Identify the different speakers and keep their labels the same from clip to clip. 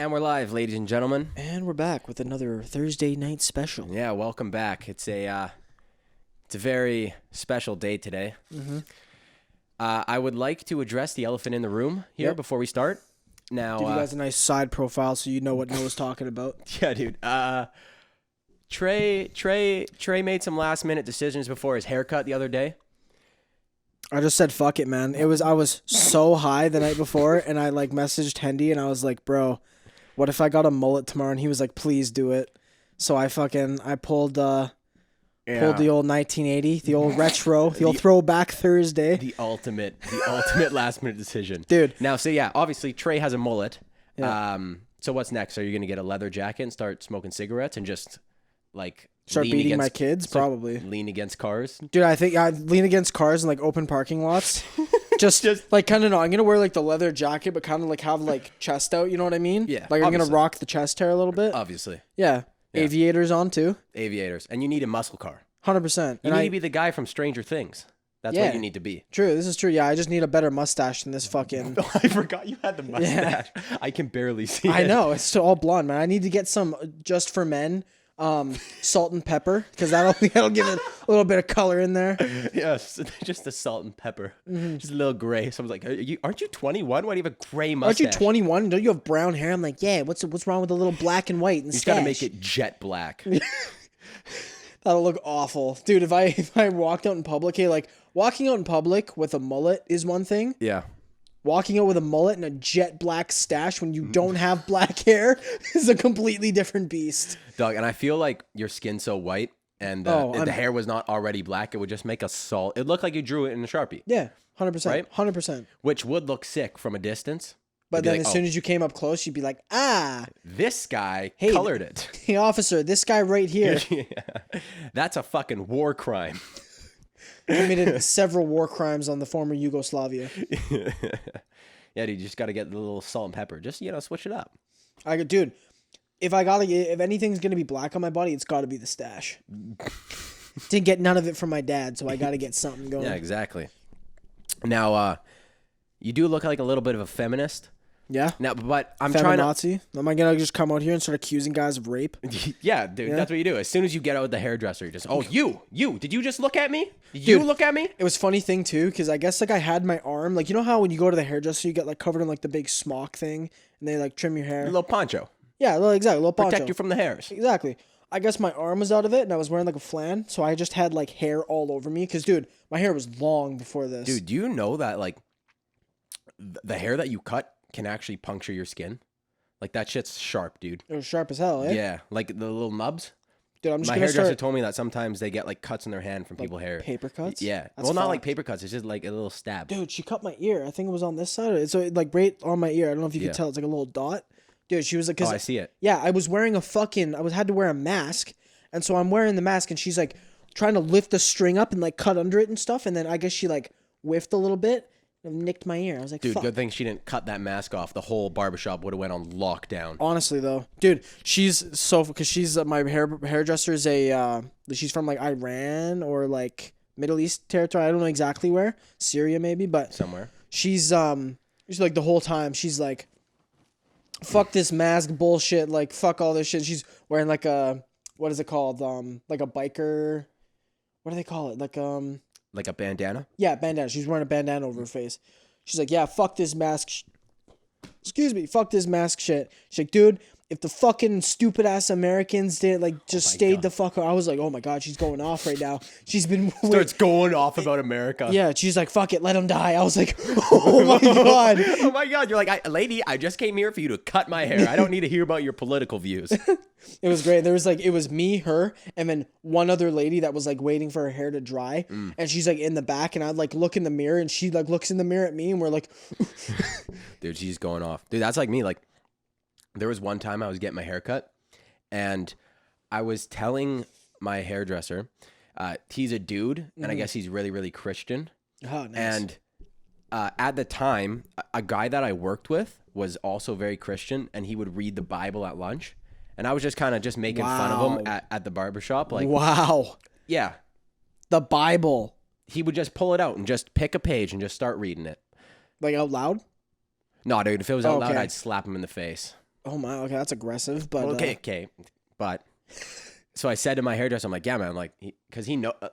Speaker 1: And we're live, ladies and gentlemen.
Speaker 2: And we're back with another Thursday night special.
Speaker 1: Yeah, welcome back. It's a very special day today.
Speaker 2: Mm-hmm.
Speaker 1: I would like to address the elephant in the room here before we start. Now,
Speaker 2: give you guys a nice side profile so you know what Noah's talking about.
Speaker 1: Yeah, dude. Trey made some last minute decisions before his haircut the other day.
Speaker 2: I just said fuck it, man. I was so high the night before, and I messaged Hendy, and I was like, bro, what if I got a mullet tomorrow? And he was like, please do it. So I pulled the old 1980, the old retro, the old throwback Thursday.
Speaker 1: The ultimate last minute decision.
Speaker 2: Dude.
Speaker 1: Now, so yeah, obviously Trey has a mullet.
Speaker 2: Yeah.
Speaker 1: So what's next? Are you going to get a leather jacket and start smoking cigarettes and just
Speaker 2: start beating my kids? Probably.
Speaker 1: Lean against cars?
Speaker 2: Dude, I think I'd lean against cars in open parking lots. just kind of, no, I'm going to wear the leather jacket, but kind of have chest out, you know what I mean?
Speaker 1: Yeah.
Speaker 2: I'm going to rock the chest hair a little bit.
Speaker 1: Obviously.
Speaker 2: Yeah. Aviators on too.
Speaker 1: Aviators. And you need a muscle car.
Speaker 2: 100%.
Speaker 1: You need to be the guy from Stranger Things. That's what you need to be.
Speaker 2: True. This is true. Yeah, I just need a better mustache than this fucking...
Speaker 1: I forgot you had the mustache. Yeah. I can barely see it.
Speaker 2: I know. It's all blonde, man. I need to get some, just for men, salt and pepper, because that'll give it a little bit of color in there.
Speaker 1: Yes, just the salt and pepper. Mm-hmm. Just a little gray. Someone's like, aren't you 21? Why do you have a gray mustache?
Speaker 2: Aren't you 21? Don't you have brown hair? I'm like, yeah, what's wrong with a little black and white and
Speaker 1: He's got to make it jet black.
Speaker 2: That'll look awful. Dude, if I walked out in public, walking out in public with a mullet is one thing.
Speaker 1: Yeah.
Speaker 2: Walking out with a mullet and a jet black stash when you don't have black hair is a completely different beast.
Speaker 1: Dog, and I feel like your skin's so white and if the hair was not already black, it would just make a solid... It looked like you drew it in a Sharpie.
Speaker 2: Yeah, 100%.
Speaker 1: Right?
Speaker 2: 100%.
Speaker 1: Which would look sick from a distance.
Speaker 2: But then as soon as you came up close, you'd be like,
Speaker 1: this guy colored it.
Speaker 2: Hey, officer, this guy right here.
Speaker 1: Yeah. That's a fucking war crime.
Speaker 2: Committed several war crimes on the former Yugoslavia.
Speaker 1: Yeah, dude, you just got to get the little salt and pepper. Just, switch it up.
Speaker 2: Dude, if anything's going to be black on my body, it's got to be the stash. Didn't get none of it from my dad, so I got to get something going.
Speaker 1: Yeah, exactly. Now, you do look like a little bit of a feminist.
Speaker 2: Yeah.
Speaker 1: Now, but I'm
Speaker 2: Feminazi? Am I gonna just come out here and start accusing guys of rape?
Speaker 1: Yeah, dude, that's what you do. As soon as you get out with the hairdresser, you just, you, did you just look at me? Did you look at me?
Speaker 2: It was funny thing too, because I guess I had my arm, you know how when you go to the hairdresser, you get covered in the big smock thing, and they trim your hair.
Speaker 1: A little poncho.
Speaker 2: Yeah, exactly, a little poncho.
Speaker 1: Protect you from the hairs.
Speaker 2: Exactly. I guess my arm was out of it, and I was wearing a flan, so I just had hair all over me. Because dude, my hair was long before this.
Speaker 1: Dude, do you know that the hair that you cut can actually puncture your skin? That shit's sharp, dude.
Speaker 2: It was sharp as hell, eh?
Speaker 1: Yeah, the little nubs.
Speaker 2: Dude, I'm just
Speaker 1: my hairdresser told me that sometimes they get cuts in their hand from people's hair.
Speaker 2: Paper cuts?
Speaker 1: Yeah.
Speaker 2: That's
Speaker 1: not paper cuts. It's just a little stab.
Speaker 2: Dude, she cut my ear. I think it was on this side. So right on my ear. I don't know if you can tell. It's a little dot. Dude, she was like...
Speaker 1: Oh, I see it.
Speaker 2: Yeah, I was wearing had to wear a mask. And so I'm wearing the mask and she's trying to lift the string up and cut under it and stuff. And then I guess she whiffed a little bit. And nicked my ear. I was like,
Speaker 1: dude,
Speaker 2: fuck.
Speaker 1: Good thing she didn't cut that mask off. The whole barbershop would have went on lockdown.
Speaker 2: Honestly, though. Dude, she's because she's my hairdresser is she's from Iran or Middle East territory. I don't know exactly where. Syria maybe, but
Speaker 1: somewhere.
Speaker 2: She's the whole time she's fuck this mask bullshit. Fuck all this shit. She's wearing a, what is it called? Like a biker. What do they call it?
Speaker 1: Like a bandana?
Speaker 2: Yeah, bandana. She's wearing a bandana over her face. She's like, yeah, fuck this mask. Fuck this mask shit. She's like, dude, if the fucking stupid ass Americans didn't stayed the fuck. I was like, oh my god, she's going off right now. She's been
Speaker 1: starts going off about America.
Speaker 2: Yeah, she's like, fuck it, let him die. I was like, oh my god.
Speaker 1: Oh my god, you're like, lady, I just came here for you to cut my hair. I don't need to hear about your political views.
Speaker 2: It was great. There was it was me, her, and then one other lady that was waiting for her hair to dry, and she's in the back, and I'd look in the mirror, and she looks in the mirror at me, and we're like,
Speaker 1: dude, she's going off. Dude, that's like me. There was one time I was getting my hair cut, and I was telling my hairdresser, he's a dude, and I guess he's really, really Christian.
Speaker 2: Oh, nice.
Speaker 1: And at the time, a guy that I worked with was also very Christian, and he would read the Bible at lunch. And I was just kind of making fun of him at the barbershop.
Speaker 2: Wow.
Speaker 1: Yeah.
Speaker 2: The Bible.
Speaker 1: He would just pull it out and just pick a page and just start reading it.
Speaker 2: Out loud?
Speaker 1: No, dude. If it was out loud, I'd slap him in the face.
Speaker 2: Oh my, okay, that's aggressive, but
Speaker 1: Okay. But so I said to my hairdresser, I'm like, yeah, man, like, because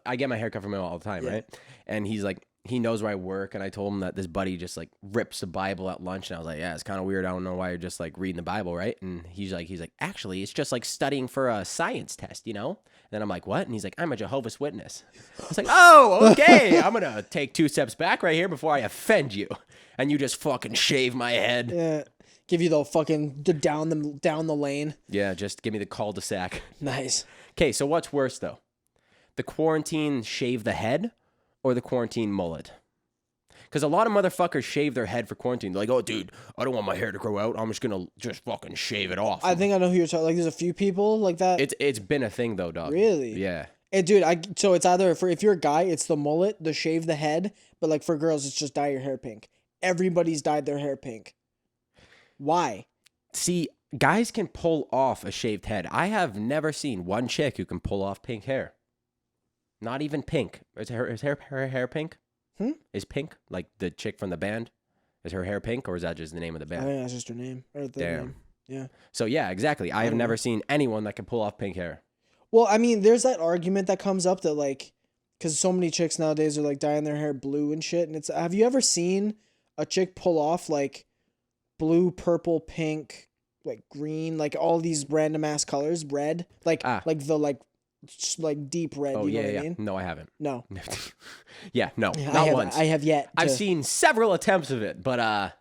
Speaker 1: I get my haircut from him all the time, right? And he's like, he knows where I work, and I told him that this buddy just like rips the Bible at lunch, and I was like, yeah, it's kind of weird. I don't know why you're just like reading the Bible, right? And he's like, actually, it's just like studying for a science test, you know? And then I'm like, what? And he's like, I'm a Jehovah's Witness. I was like, oh, okay, I'm gonna take 2 steps back right here before I offend you, and you just fucking shave my head.
Speaker 2: Yeah, give you the fucking down the lane.
Speaker 1: Yeah, just give me the cul-de-sac.
Speaker 2: Nice.
Speaker 1: Okay, so what's worse though? The quarantine shave the head or the quarantine mullet? Because a lot of motherfuckers shave their head for quarantine. They're like, oh, dude, I don't want my hair to grow out. I'm just going to just fucking shave it off.
Speaker 2: I think I know who you're talking. Like, there's a few people like that.
Speaker 1: It's been a thing though, dog.
Speaker 2: Really?
Speaker 1: Yeah.
Speaker 2: And dude, so it's either if you're a guy, it's the mullet, the shave the head. But like for girls, it's just dye your hair pink. Everybody's dyed their hair pink. Why?
Speaker 1: See, guys can pull off a shaved head. I have never seen one chick who can pull off pink hair. Not even pink. Is her hair pink? Is pink like the chick from the band? Is her hair pink, or is that just the name of the band?
Speaker 2: I think that's just her name. Or the
Speaker 1: Damn.
Speaker 2: name. Yeah.
Speaker 1: So yeah, exactly. I have never seen anyone that can pull off pink hair.
Speaker 2: Well, I mean, there's that argument that comes up that like, because so many chicks nowadays are like dyeing their hair blue and shit. And have you ever seen a chick pull off like blue, purple, pink, like green, like all these random ass colors, red, like deep red.
Speaker 1: Oh,
Speaker 2: you know
Speaker 1: yeah,
Speaker 2: what I mean?
Speaker 1: No, I haven't.
Speaker 2: No.
Speaker 1: Yeah, no, not once.
Speaker 2: I have yet.
Speaker 1: I've seen several attempts of it, but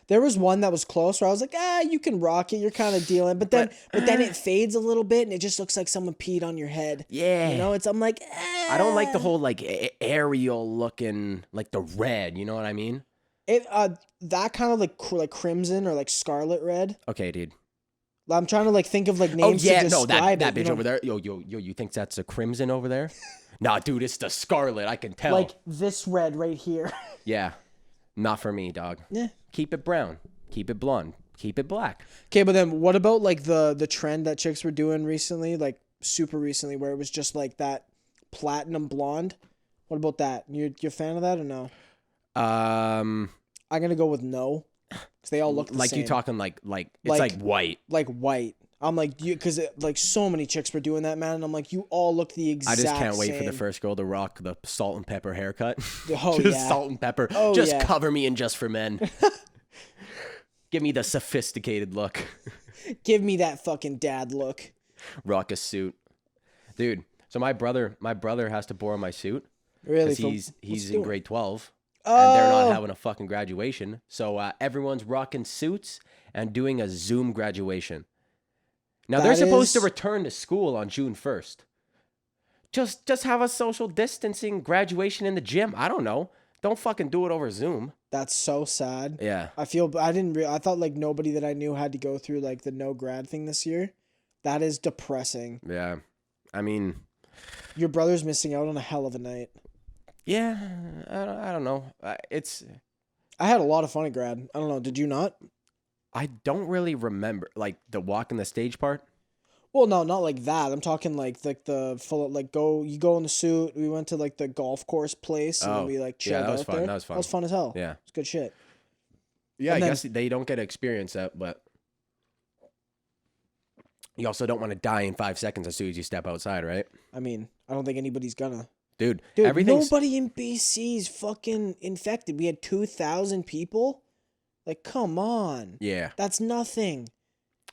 Speaker 2: there was one that was close where I was like, you can rock it. You're kind of dealing, but then it fades a little bit and it just looks like someone peed on your head.
Speaker 1: Yeah,
Speaker 2: you know, I'm like,
Speaker 1: I don't like the whole like aerial looking, like the red. You know what I mean?
Speaker 2: It that kind of like crimson or like scarlet red.
Speaker 1: Okay, dude.
Speaker 2: I'm trying to like think of like names to describe
Speaker 1: that bitch
Speaker 2: it,
Speaker 1: over there. Yo, you think that's a crimson over there? Nah, dude, it's the scarlet. I can tell.
Speaker 2: Like this red right here.
Speaker 1: Yeah, not for me, dog.
Speaker 2: Yeah.
Speaker 1: Keep it brown. Keep it blonde. Keep it black.
Speaker 2: Okay, but then what about like the trend that chicks were doing recently, like super recently, where it was just like that platinum blonde? What about that? You a fan of that or no? I'm gonna go with no, because they all look the
Speaker 1: like
Speaker 2: same.
Speaker 1: You talking like it's like white.
Speaker 2: Like white. I'm like, because like so many chicks were doing that, man, and I'm like, you all look the exact same.
Speaker 1: I just can't wait for the first girl to rock the salt and pepper haircut.
Speaker 2: Oh,
Speaker 1: just salt and pepper.
Speaker 2: Oh,
Speaker 1: just
Speaker 2: yeah.
Speaker 1: cover me in Just for Men. Give me the sophisticated look.
Speaker 2: Give me that fucking dad look.
Speaker 1: Rock a suit, dude. So my brother has to borrow my suit.
Speaker 2: Really?
Speaker 1: Because he's in grade 12.
Speaker 2: Oh.
Speaker 1: And they're not having a fucking graduation. So everyone's rocking suits and doing a Zoom graduation. Now, they're supposed to return to school on June 1st. Just have a social distancing graduation in the gym. I don't know. Don't fucking do it over Zoom.
Speaker 2: That's so sad.
Speaker 1: Yeah.
Speaker 2: I thought like nobody that I knew had to go through like the no grad thing this year. That is depressing.
Speaker 1: Yeah. I mean,
Speaker 2: your brother's missing out on a hell of a night.
Speaker 1: Yeah. I don't know.
Speaker 2: I had a lot of fun at grad. I don't know. Did you not?
Speaker 1: I don't really remember like the walk in the stage part.
Speaker 2: Well, no, not like that. I'm talking like the full like you go in the suit. We went to like the golf course place and then we like chilled out there.
Speaker 1: That was fun.
Speaker 2: That was fun as hell.
Speaker 1: Yeah,
Speaker 2: it's good shit.
Speaker 1: Yeah, I guess they don't get to experience that, but you also don't want to die in 5 seconds as soon as you step outside, right?
Speaker 2: I mean, I don't think anybody's gonna.
Speaker 1: Dude,
Speaker 2: nobody in BC's fucking infected. We had 2,000 people. Like, come on.
Speaker 1: Yeah.
Speaker 2: That's nothing.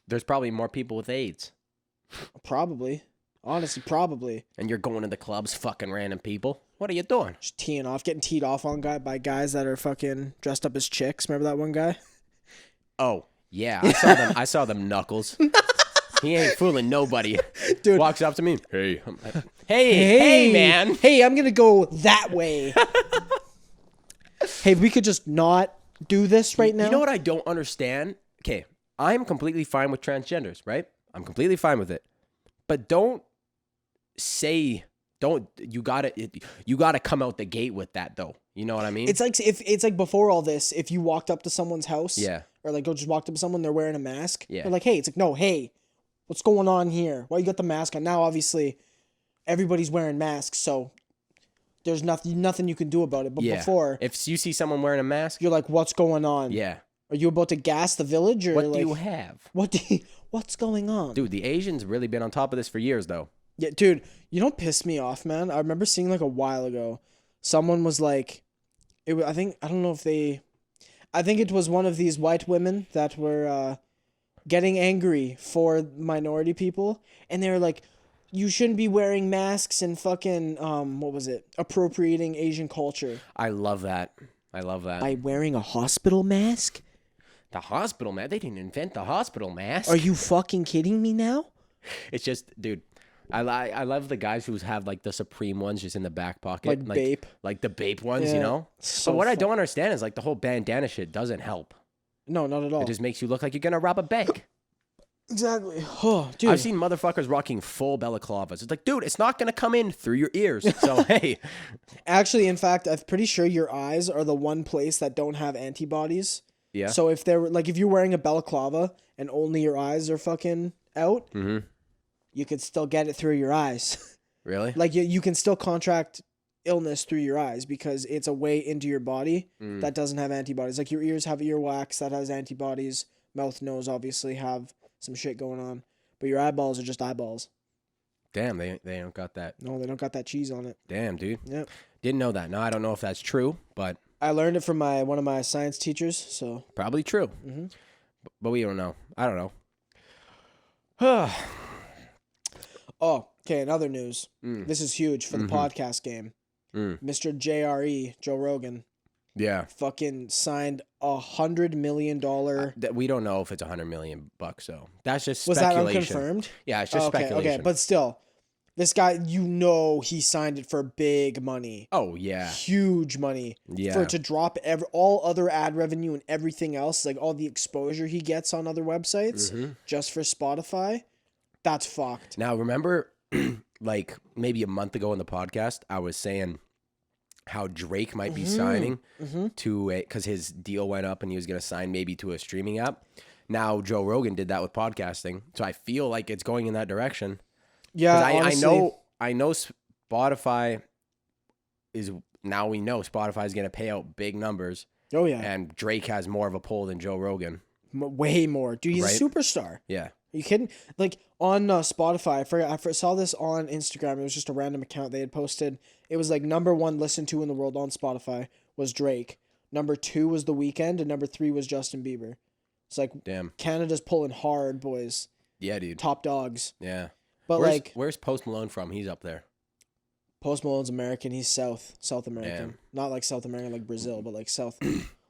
Speaker 1: There's probably more people with AIDS.
Speaker 2: Probably. Honestly, probably.
Speaker 1: And you're going to the clubs fucking random people. What are you doing?
Speaker 2: Just teeing off, getting teed off on by guys that are fucking dressed up as chicks. Remember that one guy?
Speaker 1: Oh, yeah. I saw them knuckles. He ain't fooling nobody.
Speaker 2: Dude.
Speaker 1: Walks up to me. Hey, man.
Speaker 2: Hey, I'm going to go that way. Hey, we could just not do this right now.
Speaker 1: You know what I don't understand? Okay, I'm completely fine with transgenders, right? I'm completely fine with it. But you gotta come out the gate with that though. You know what I mean?
Speaker 2: It's like it's like before all this, if you walked up to someone's house,
Speaker 1: yeah,
Speaker 2: or like just walked up to someone, they're wearing a mask.
Speaker 1: Yeah.
Speaker 2: They're like, hey, it's like, no, hey, what's going on here? Why you got the mask on? Now obviously everybody's wearing masks, so there's nothing you can do about it. But before,
Speaker 1: if you see someone wearing a mask,
Speaker 2: you're like, what's going on?
Speaker 1: Yeah.
Speaker 2: Are you about to gas the village, or
Speaker 1: What do you have?
Speaker 2: What's going on?
Speaker 1: Dude, the Asians really been on top of this for years, though.
Speaker 2: Yeah, dude, you don't piss me off, man. I remember seeing like a while ago, someone was like, I think it was one of these white women that were getting angry for minority people, and they were like, you shouldn't be wearing masks and fucking what was it? Appropriating Asian culture.
Speaker 1: I love that.
Speaker 2: By wearing a hospital mask?
Speaker 1: The hospital mask? They didn't invent the hospital mask.
Speaker 2: Are you fucking kidding me now?
Speaker 1: It's just, dude, I love the guys who have like the Supreme ones just in the back pocket.
Speaker 2: Like Bape.
Speaker 1: Like the Bape ones,
Speaker 2: Yeah.
Speaker 1: you know?
Speaker 2: So
Speaker 1: but what I don't understand is like the whole bandana shit doesn't help.
Speaker 2: No, not at all.
Speaker 1: It just makes you look like you're going to rob a bank.
Speaker 2: Exactly. Oh, dude.
Speaker 1: I've seen motherfuckers rocking full balaclavas. It's like, dude, it's not going to come in through your ears. So, hey.
Speaker 2: Actually, in fact, I'm pretty sure your eyes are the one place that don't have antibodies.
Speaker 1: Yeah.
Speaker 2: So if you're wearing a balaclava and only your eyes are fucking out, you could still get it through your eyes.
Speaker 1: Really?
Speaker 2: Like you can still contract illness through your eyes because it's a way into your body that doesn't have antibodies. Like your ears have earwax that has antibodies. Mouth, nose obviously have some shit going on, but your eyeballs are just eyeballs.
Speaker 1: Damn, they don't got that.
Speaker 2: No, they don't got that cheese on it.
Speaker 1: Damn, dude.
Speaker 2: Yep.
Speaker 1: Didn't know that. No, I don't know if that's true, but
Speaker 2: I learned it from one of my science teachers, so
Speaker 1: probably true. But we don't know. I don't know.
Speaker 2: Oh, okay, another news. This is huge for the podcast game. Mr. JRE, Joe Rogan,
Speaker 1: Yeah.
Speaker 2: fucking signed $100 million.
Speaker 1: We don't know if it's $100 million bucks, so that's just
Speaker 2: Was
Speaker 1: speculation.
Speaker 2: that unconfirmed?
Speaker 1: Yeah, it's just speculation.
Speaker 2: Okay, but still, this guy, he signed it for big money.
Speaker 1: Oh yeah,
Speaker 2: Huge money.
Speaker 1: Yeah.
Speaker 2: For it to drop all other ad revenue and everything else, like all the exposure he gets on other websites, just for Spotify, that's fucked.
Speaker 1: Now remember, like maybe a month ago in the podcast, I was saying how Drake might be signing to because his deal went up and he was going to sign maybe to a streaming app. Now Joe Rogan did that with podcasting, so I feel like it's going in that direction.
Speaker 2: Yeah, honestly,
Speaker 1: I know Spotify is now we know Spotify is going to pay out big numbers.
Speaker 2: Oh yeah,
Speaker 1: and Drake has more of a pull than Joe Rogan.
Speaker 2: Way more, dude. He's
Speaker 1: Right?
Speaker 2: a superstar.
Speaker 1: Yeah.
Speaker 2: Are you kidding? Like on Spotify, I saw this on Instagram. It was just a random account they had posted. It was like number 1 listened to in the world on Spotify was Drake. Number 2 was The Weeknd, and number 3 was Justin Bieber. It's like,
Speaker 1: Damn.
Speaker 2: Canada's pulling hard, boys.
Speaker 1: Yeah, dude.
Speaker 2: Top dogs.
Speaker 1: Yeah.
Speaker 2: But
Speaker 1: where's Post Malone from? He's up there.
Speaker 2: Post Malone's American. He's South American.
Speaker 1: Damn.
Speaker 2: Not like South American like Brazil, but like South,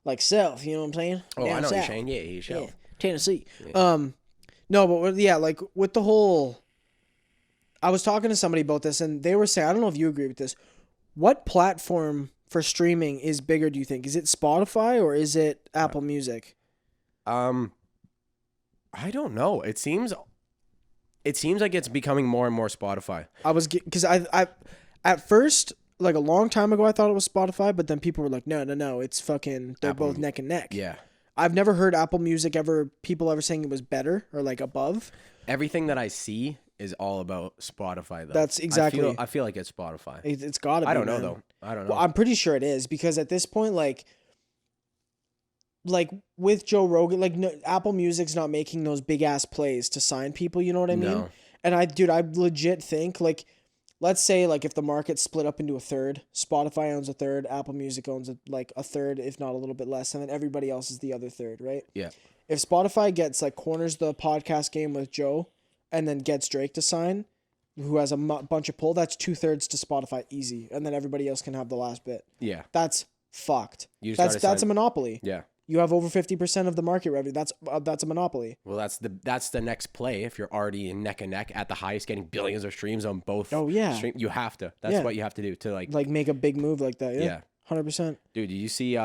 Speaker 2: like South. You know what I'm saying?
Speaker 1: Oh,
Speaker 2: Down
Speaker 1: I know what
Speaker 2: south.
Speaker 1: you're saying. Yeah, he's
Speaker 2: Yeah,
Speaker 1: South.
Speaker 2: Tennessee.
Speaker 1: Yeah.
Speaker 2: No, but yeah, like with the whole, I was talking to somebody about this, and they were saying, I don't know if you agree with this. What platform for streaming is bigger, do you think? Is it Spotify or is it Apple Music?
Speaker 1: I don't know. It seems like it's becoming more and more Spotify.
Speaker 2: Because I at first, like a long time ago, I thought it was Spotify, but then people were like, no, it's fucking, they're both neck and neck.
Speaker 1: Yeah.
Speaker 2: I've never heard Apple Music people ever saying it was better or like above.
Speaker 1: Everything that I see is all about Spotify, though.
Speaker 2: That's exactly.
Speaker 1: I feel like it's Spotify.
Speaker 2: It's gotta be.
Speaker 1: I don't know,
Speaker 2: man.
Speaker 1: though. I don't know.
Speaker 2: Well, I'm pretty sure it is because at this point, like with Joe Rogan, like Apple Music's not making those big ass plays to sign people. You know what I mean?
Speaker 1: No.
Speaker 2: And I legit think like, let's say like if the market split up into a third, Spotify owns a third, Apple Music owns a third, if not a little bit less, and then everybody else is the other third, right?
Speaker 1: Yeah.
Speaker 2: If Spotify gets like corners the podcast game with Joe, and then gets Drake to sign, who has a bunch of pull, that's 2/3 to Spotify easy, and then everybody else can have the last bit.
Speaker 1: Yeah.
Speaker 2: That's fucked.
Speaker 1: That's
Speaker 2: a monopoly.
Speaker 1: Yeah.
Speaker 2: You have over 50% of the market revenue. That's a monopoly.
Speaker 1: Well, that's the next play. If you're already in neck and neck at the highest, getting billions of streams on both.
Speaker 2: Oh yeah.
Speaker 1: You have to. That's what you have to do to like
Speaker 2: make a big move like that. Yeah. 100%.
Speaker 1: Dude, did you see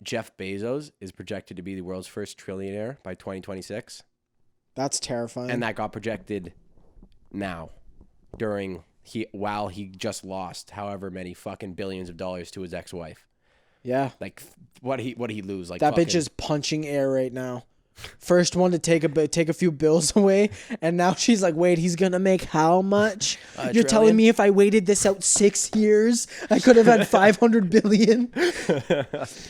Speaker 1: Jeff Bezos is projected to be the world's first trillionaire by 2026?
Speaker 2: That's terrifying.
Speaker 1: And that got projected now while he just lost however many fucking billions of dollars to his ex-wife.
Speaker 2: Yeah.
Speaker 1: Like what he lose like
Speaker 2: that bitch is punching air right now. First one to take a few bills away, and now she's like, wait, he's gonna make how much? You're telling me if I waited this out 6 years, I could have had 500 billion?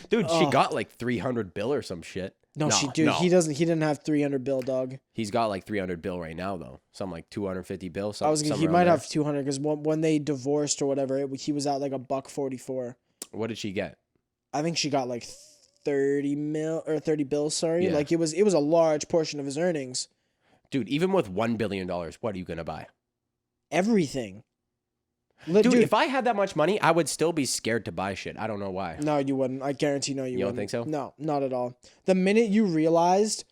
Speaker 1: Dude, she got like 300 bill or some shit.
Speaker 2: No, he didn't have 300 bill, dog.
Speaker 1: He's got like 300 bill right now though. Some like 250 bill.
Speaker 2: He might have 200 because when they divorced or whatever, he was at like $144.
Speaker 1: What did she get?
Speaker 2: I think she got like 30 bills, sorry.
Speaker 1: Yeah.
Speaker 2: Like it was a large portion of his earnings.
Speaker 1: Dude, even with $1 billion, what are you going to buy?
Speaker 2: Everything.
Speaker 1: Dude, if I had that much money, I would still be scared to buy shit. I don't know why.
Speaker 2: No, you wouldn't. I guarantee you wouldn't.
Speaker 1: You don't think so?
Speaker 2: No, not at all. The minute you realized,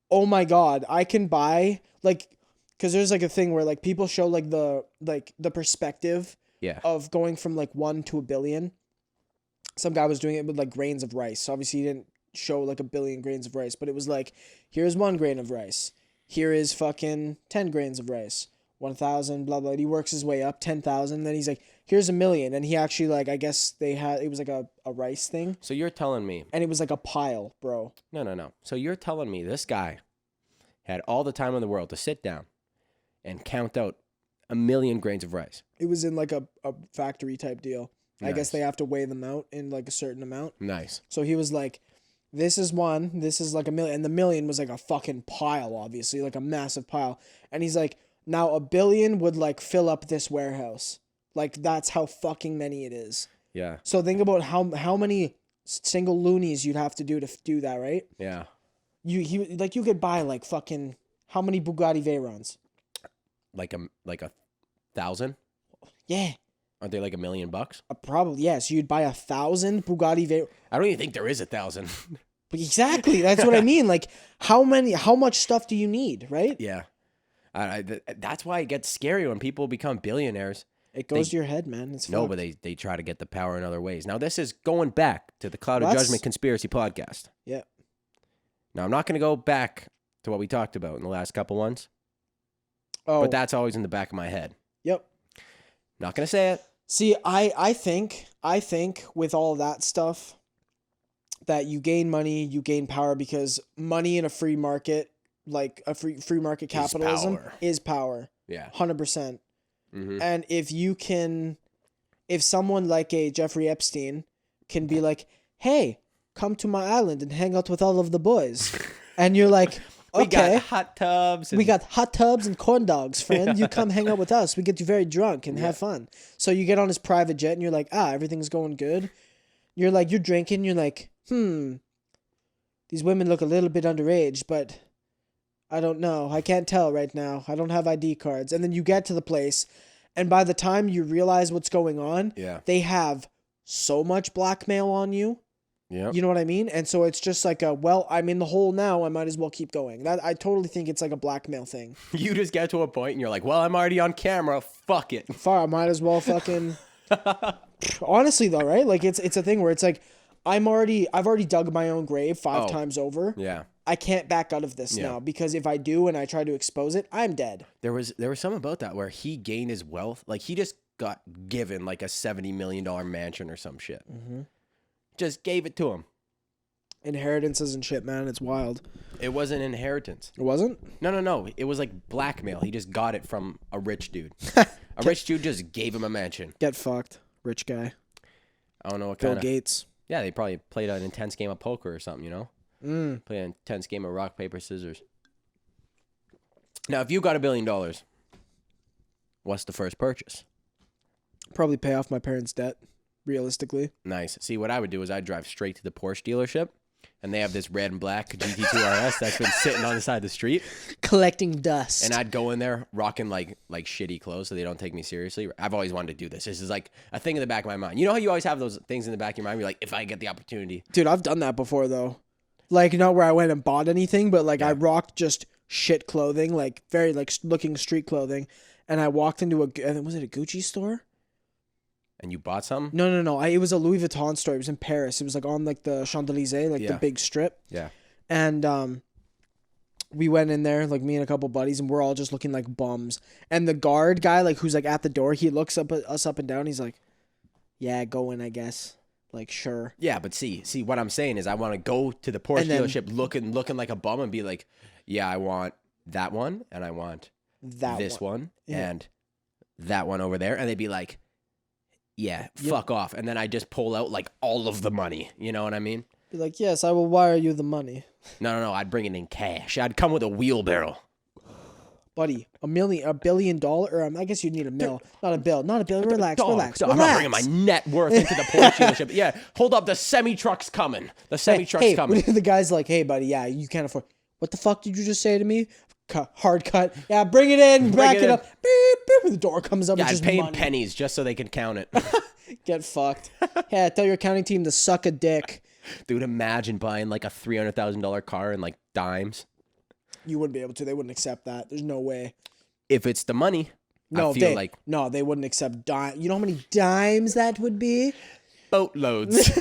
Speaker 2: oh my God, I can buy, like, because there's like a thing where like people show like the perspective of going from like 1 to 1 billion. Some guy was doing it with like grains of rice. So obviously he didn't show like 1 billion grains of rice, but it was like, here's 1 grain of rice. Here is fucking 10 grains of rice. 1,000, blah, blah. He works his way up, 10,000. Then he's like, here's 1 million. And he actually, like, I guess it was like a rice thing.
Speaker 1: So you're telling me.
Speaker 2: And it was like a pile, bro.
Speaker 1: No. So you're telling me this guy had all the time in the world to sit down and count out 1 million grains of rice.
Speaker 2: It was in like a factory type deal.
Speaker 1: Nice.
Speaker 2: I guess they have to weigh them out in like a certain amount.
Speaker 1: Nice.
Speaker 2: So he was like, this is 1, this is like 1 million. And the million was like a fucking pile, obviously, like a massive pile. And he's like, now 1 billion would like fill up this warehouse. Like that's how fucking many it is.
Speaker 1: Yeah.
Speaker 2: So think about how many single loonies you'd have to do that, right?
Speaker 1: Yeah.
Speaker 2: You could buy like fucking how many Bugatti Veyrons?
Speaker 1: Like 1,000?
Speaker 2: Yeah.
Speaker 1: Aren't they like $1 million?
Speaker 2: Probably, yes. You'd buy 1,000 Bugatti Veyrons.
Speaker 1: I don't even think there is 1,000.
Speaker 2: Exactly. That's what I mean. Like how much stuff do you need, right?
Speaker 1: Yeah. That's why it gets scary when people become billionaires.
Speaker 2: It goes to your head, man. It's
Speaker 1: no,
Speaker 2: fucked.
Speaker 1: but they try to get the power in other ways. Now, this is going back to the Clouded Judgement Conspiracy Podcast.
Speaker 2: Yeah.
Speaker 1: Now, I'm not going to go back to what we talked about in the last couple ones.
Speaker 2: Oh.
Speaker 1: But that's always in the back of my head.
Speaker 2: Yep.
Speaker 1: Not going to say it.
Speaker 2: See, I think with all that stuff that you gain money, you gain power because money in a free market, like a free market capitalism is power.
Speaker 1: Yeah.
Speaker 2: 100%.
Speaker 1: Mm-hmm.
Speaker 2: And if someone like a Jeffrey Epstein can be like, hey, come to my island and hang out with all of the boys. And you're like, okay.
Speaker 1: We got hot tubs.
Speaker 2: We got hot tubs and corn dogs, friend. Yeah. You come hang out with us. We get you very drunk and have fun. So you get on his private jet and you're like, everything's going good. You're drinking. You're like, these women look a little bit underage, but I don't know. I can't tell right now. I don't have ID cards. And then you get to the place, and by the time you realize what's going on, they have so much blackmail on you. Yeah. You know what I mean? And so it's just like I'm in the hole now. I might as well keep going. I totally think it's like a blackmail thing.
Speaker 1: You just get to a point and you're like, well, I'm already on camera. Fuck it.
Speaker 2: I might as well fucking... Honestly though, right? Like it's a thing where it's like, I've already dug my own grave 5 times over. Yeah. I can't back out of this now because if I do and I try to expose it, I'm dead.
Speaker 1: There was something about that where he gained his wealth. Like he just got given like a $70 million mansion or some shit. Mm-hmm. Just gave it to him.
Speaker 2: Inheritances and shit, man. It's wild.
Speaker 1: It wasn't inheritance.
Speaker 2: It wasn't?
Speaker 1: No. It was like blackmail. He just got it from a rich dude. A rich dude just gave him a mansion.
Speaker 2: Get fucked. Rich guy.
Speaker 1: I don't know what kind of...
Speaker 2: Bill Gates.
Speaker 1: Yeah, they probably played an intense game of poker or something, you know? Play an intense game of rock, paper, scissors. Now, if you got $1 billion, what's the first purchase?
Speaker 2: Probably pay off my parents' debt, realistically.
Speaker 1: Nice. See, what I would do is I'd drive straight to the Porsche dealership, and they have this red and black GT2 RS that's been sitting on the side of the street.
Speaker 2: Collecting dust.
Speaker 1: And I'd go in there rocking like shitty clothes so they don't take me seriously. I've always wanted to do this. This is like a thing in the back of my mind. You know how you always have those things in the back of your mind? You're like, if I get the opportunity.
Speaker 2: Dude, I've done that before, though. Like, not where I went and bought anything, but like I rocked just shit clothing, like very like looking street clothing. And I walked into was it a Gucci store?
Speaker 1: And you bought some?
Speaker 2: No. It was a Louis Vuitton store. It was in Paris. It was like on like the Champs-Élysées, like the big strip. Yeah. And we went in there, like me and a couple buddies, and we're all just looking like bums. And the guard guy, like who's like at the door, he looks up at us up and down. He's like, "Yeah, go in, I guess." like, sure.
Speaker 1: Yeah, but see what I'm saying is I want to go to the Porsche
Speaker 2: then-
Speaker 1: dealership looking like a bum and be like, yeah, I want that one and I want this one and that one over there. And they'd be like, yeah, fuck off. And then I just pull out like all of the money. You know what I mean?
Speaker 2: Be like, yes, I will wire you the money.
Speaker 1: No. I'd bring it in cash. I'd come with a wheelbarrow.
Speaker 2: Buddy, $1 billion, or I guess you'd need a mil. Not a bill. Relax.
Speaker 1: I'm not bringing my net worth into the Porsche dealership. Yeah, hold up. The semi-truck's coming. Coming.
Speaker 2: The guy's like, hey, buddy, yeah, you can't afford. What the fuck did you just say to me? Hard cut. Yeah, bring it in. Back it up. Beep, beep. The door comes up.
Speaker 1: Yeah,
Speaker 2: It's
Speaker 1: I'd
Speaker 2: just
Speaker 1: pay
Speaker 2: money.
Speaker 1: pennies just so they can count it.
Speaker 2: Get fucked. Yeah, tell your accounting team to suck a dick.
Speaker 1: Dude, imagine buying like a $300,000 car in like dimes.
Speaker 2: You wouldn't be able to. They wouldn't accept that. There's no way.
Speaker 1: If it's the money,
Speaker 2: No,
Speaker 1: I feel like
Speaker 2: they wouldn't accept dime. You know how many dimes that would be?
Speaker 1: boatloads.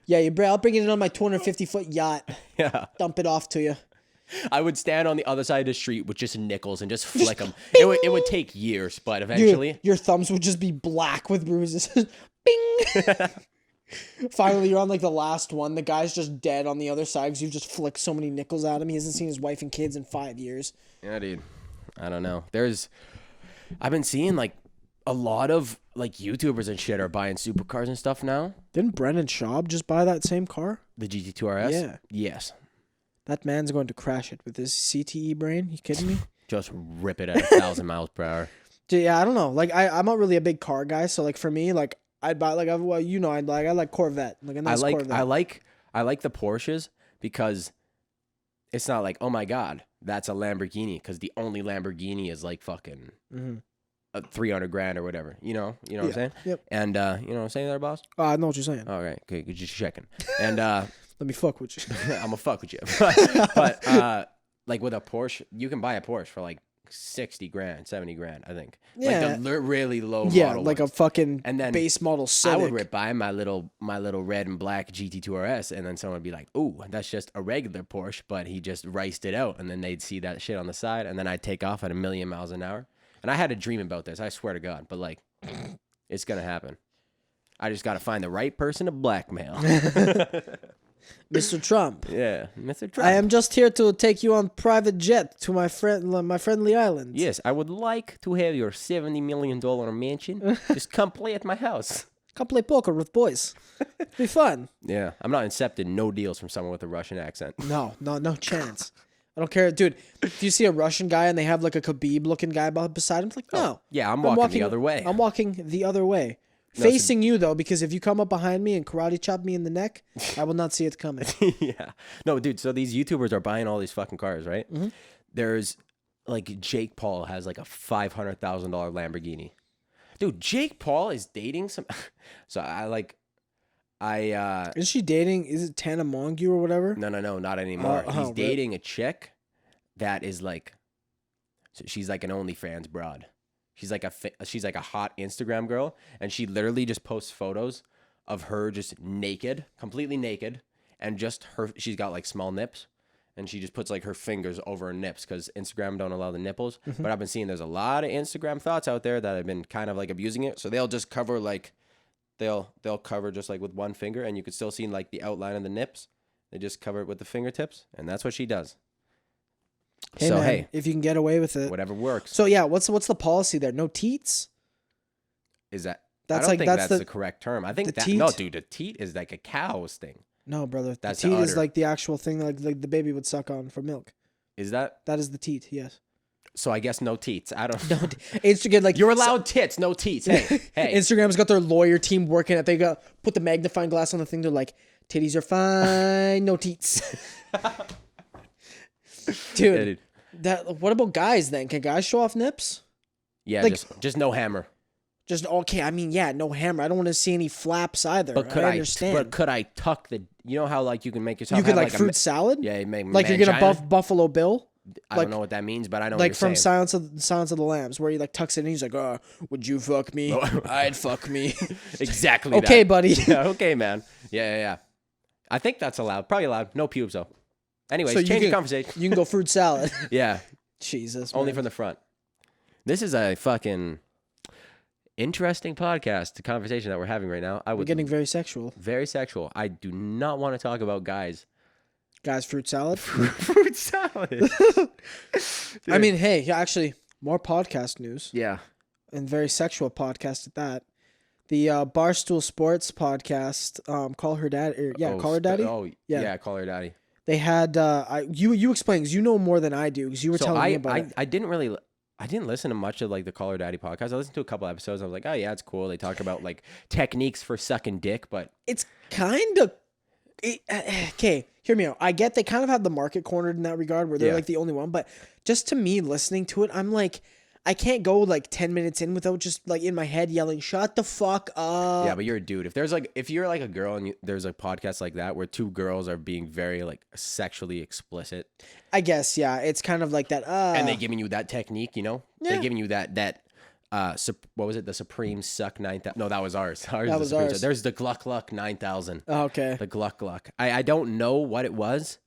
Speaker 2: Yeah, I'll bring it in on my 250-foot yacht.
Speaker 1: Yeah.
Speaker 2: Dump it off to you.
Speaker 1: I would stand on the other side of the street with just nickels and just flick them. It would take years, but eventually.
Speaker 2: Your thumbs would just be black with bruises. Bing! Finally, you're on like the last one. The guy's just dead on the other side because you've just flicked so many nickels at him. He hasn't seen his wife and kids in 5 years.
Speaker 1: Yeah, dude. I don't know. I've been seeing like a lot of like YouTubers and shit are buying supercars and stuff now.
Speaker 2: Didn't Brendan Schaub just buy that same car?
Speaker 1: The GT2 RS?
Speaker 2: Yeah.
Speaker 1: Yes.
Speaker 2: That man's going to crash it with his CTE brain. You kidding me?
Speaker 1: Just rip it at 1,000 miles per hour.
Speaker 2: Dude, yeah, I don't know. Like, I'm not really a big car guy, so like for me, like I'd buy like I like Corvette, like a nice Corvette.
Speaker 1: I like the Porsches because it's not like, oh my god, that's a Lamborghini, because the only Lamborghini is like fucking 300 grand or whatever. You know what I'm saying?
Speaker 2: Yep.
Speaker 1: And you know what I'm saying there, boss?
Speaker 2: I know what you're saying.
Speaker 1: All right, okay, just checking. And
Speaker 2: let me fuck with you.
Speaker 1: I'm gonna fuck with you. but like with a Porsche, you can buy a Porsche for like 60 grand, 70 grand, I think.
Speaker 2: Yeah.
Speaker 1: Like the really low model.
Speaker 2: Yeah, like
Speaker 1: ones.
Speaker 2: a fucking
Speaker 1: and then
Speaker 2: base model Civic.
Speaker 1: I would buy my little red and black GT2 RS, and then someone would be like, "Ooh, that's just a regular Porsche, but he just riced it out." And then they'd see that shit on the side, and then I'd take off at 1,000,000 miles an hour. And I had a dream about this, I swear to God, but like, it's gonna happen. I just gotta find the right person to blackmail.
Speaker 2: Mr. Trump.
Speaker 1: Yeah, Mr. Trump.
Speaker 2: I am just here to take you on private jet to my friendly island.
Speaker 1: Yes, I would like to have your $70 million mansion. Just come play at my house.
Speaker 2: Come play poker with boys. Be fun.
Speaker 1: Yeah, I'm not accepting no deals from someone with a Russian accent.
Speaker 2: No chance. I don't care, dude. If you see a Russian guy and they have like a Khabib-looking guy beside him, it's like, no.
Speaker 1: Yeah, I'm walking the other way.
Speaker 2: I'm walking the other way. No, facing you, though, because if you come up behind me and karate chop me in the neck, I will not see it coming.
Speaker 1: Yeah. No, dude, so these YouTubers are buying all these fucking cars, right? Mm-hmm. There's, like, Jake Paul has, like, a $500,000 Lamborghini. Dude, Jake Paul is dating some... So,
Speaker 2: Is she dating... Is it Tana Mongeau or whatever?
Speaker 1: No, not anymore. He's dating a chick that is, like... So she's, like, an OnlyFans broad. She's like a hot Instagram girl, and she literally just posts photos of her just naked, completely naked, and just her. She's got like small nips, and she just puts like her fingers over her nips because Instagram don't allow the nipples. Mm-hmm. But I've been seeing there's a lot of Instagram thoughts out there that have been kind of like abusing it, so they'll just cover like they'll cover just like with one finger, and you could still see like the outline of the nips. They just cover it with the fingertips, and that's what she does.
Speaker 2: Hey, so, man, if you can get away with it.
Speaker 1: Whatever works.
Speaker 2: So, yeah, what's the policy there? No teats?
Speaker 1: Is that... I don't think that's the correct term. I think that... Teat? No, dude, a teat is like a cow's thing.
Speaker 2: No, brother. That's the teat is like the actual thing like the baby would suck on for milk.
Speaker 1: Is that...
Speaker 2: That is the teat, yes.
Speaker 1: So I guess no teats. I don't...
Speaker 2: No, Instagram, like...
Speaker 1: You're allowed tits, no teats. Hey.
Speaker 2: Instagram's got their lawyer team working at... They put the magnifying glass on the thing. They're like, titties are fine, no teats. Dude. What about guys then? Can guys show off nips?
Speaker 1: Yeah,
Speaker 2: like,
Speaker 1: just no hammer.
Speaker 2: Just okay. I mean, yeah, no hammer. I don't want to see any flaps either.
Speaker 1: But
Speaker 2: I understand.
Speaker 1: But could I tuck the? You know how like you can make yourself.
Speaker 2: You could like fruit salad.
Speaker 1: Yeah, you make
Speaker 2: like you're gonna Buffalo Bill.
Speaker 1: I don't know what that means, but I know.
Speaker 2: Like
Speaker 1: what you're
Speaker 2: from Silence of the Lambs, where he like tucks it in. He's like, "Oh, would you fuck me? I'd fuck me."
Speaker 1: Exactly.
Speaker 2: Okay, buddy.
Speaker 1: Yeah, okay, man. Yeah. I think that's allowed. Probably allowed. No pubes though. Anyways, so change the conversation.
Speaker 2: You can go fruit salad.
Speaker 1: Yeah.
Speaker 2: Jesus.
Speaker 1: Only
Speaker 2: man.
Speaker 1: from the front. This is a fucking interesting podcast, the conversation that we're having right now.
Speaker 2: We're getting very sexual.
Speaker 1: Very sexual. I do not want to talk about guys.
Speaker 2: Guys, fruit salad?
Speaker 1: Fruit salad.
Speaker 2: I mean, hey, actually, more podcast news.
Speaker 1: Yeah.
Speaker 2: And very sexual podcast at that. The Barstool Sports podcast, Call Her Daddy. Call Her Daddy?
Speaker 1: Yeah, Call Her Daddy.
Speaker 2: They had, you explain, because you know more than I do, because you were telling me about it.
Speaker 1: I didn't listen to much of like the Call Her Daddy podcast. I listened to a couple episodes. I was like, oh yeah, it's cool. They talk about like techniques for sucking dick, but
Speaker 2: it's kind of okay. Hear me out. I get they kind of have the market cornered in that regard, where they're like the only one. But just to me, listening to it, I'm like, I can't go like 10 minutes in without just like in my head yelling, "Shut the fuck up!"
Speaker 1: Yeah, but you're a dude. If you're like a girl and there's a podcast like that where two girls are being very like sexually explicit,
Speaker 2: I guess it's kind of like that.
Speaker 1: And they giving you that technique, you know,
Speaker 2: yeah.
Speaker 1: They're giving you that. What was it? The Supreme Suck 9000. No, that was ours.
Speaker 2: That was ours.
Speaker 1: There's the Gluck Gluck 9000.
Speaker 2: Oh, okay.
Speaker 1: The Gluck Gluck. I don't know what it was,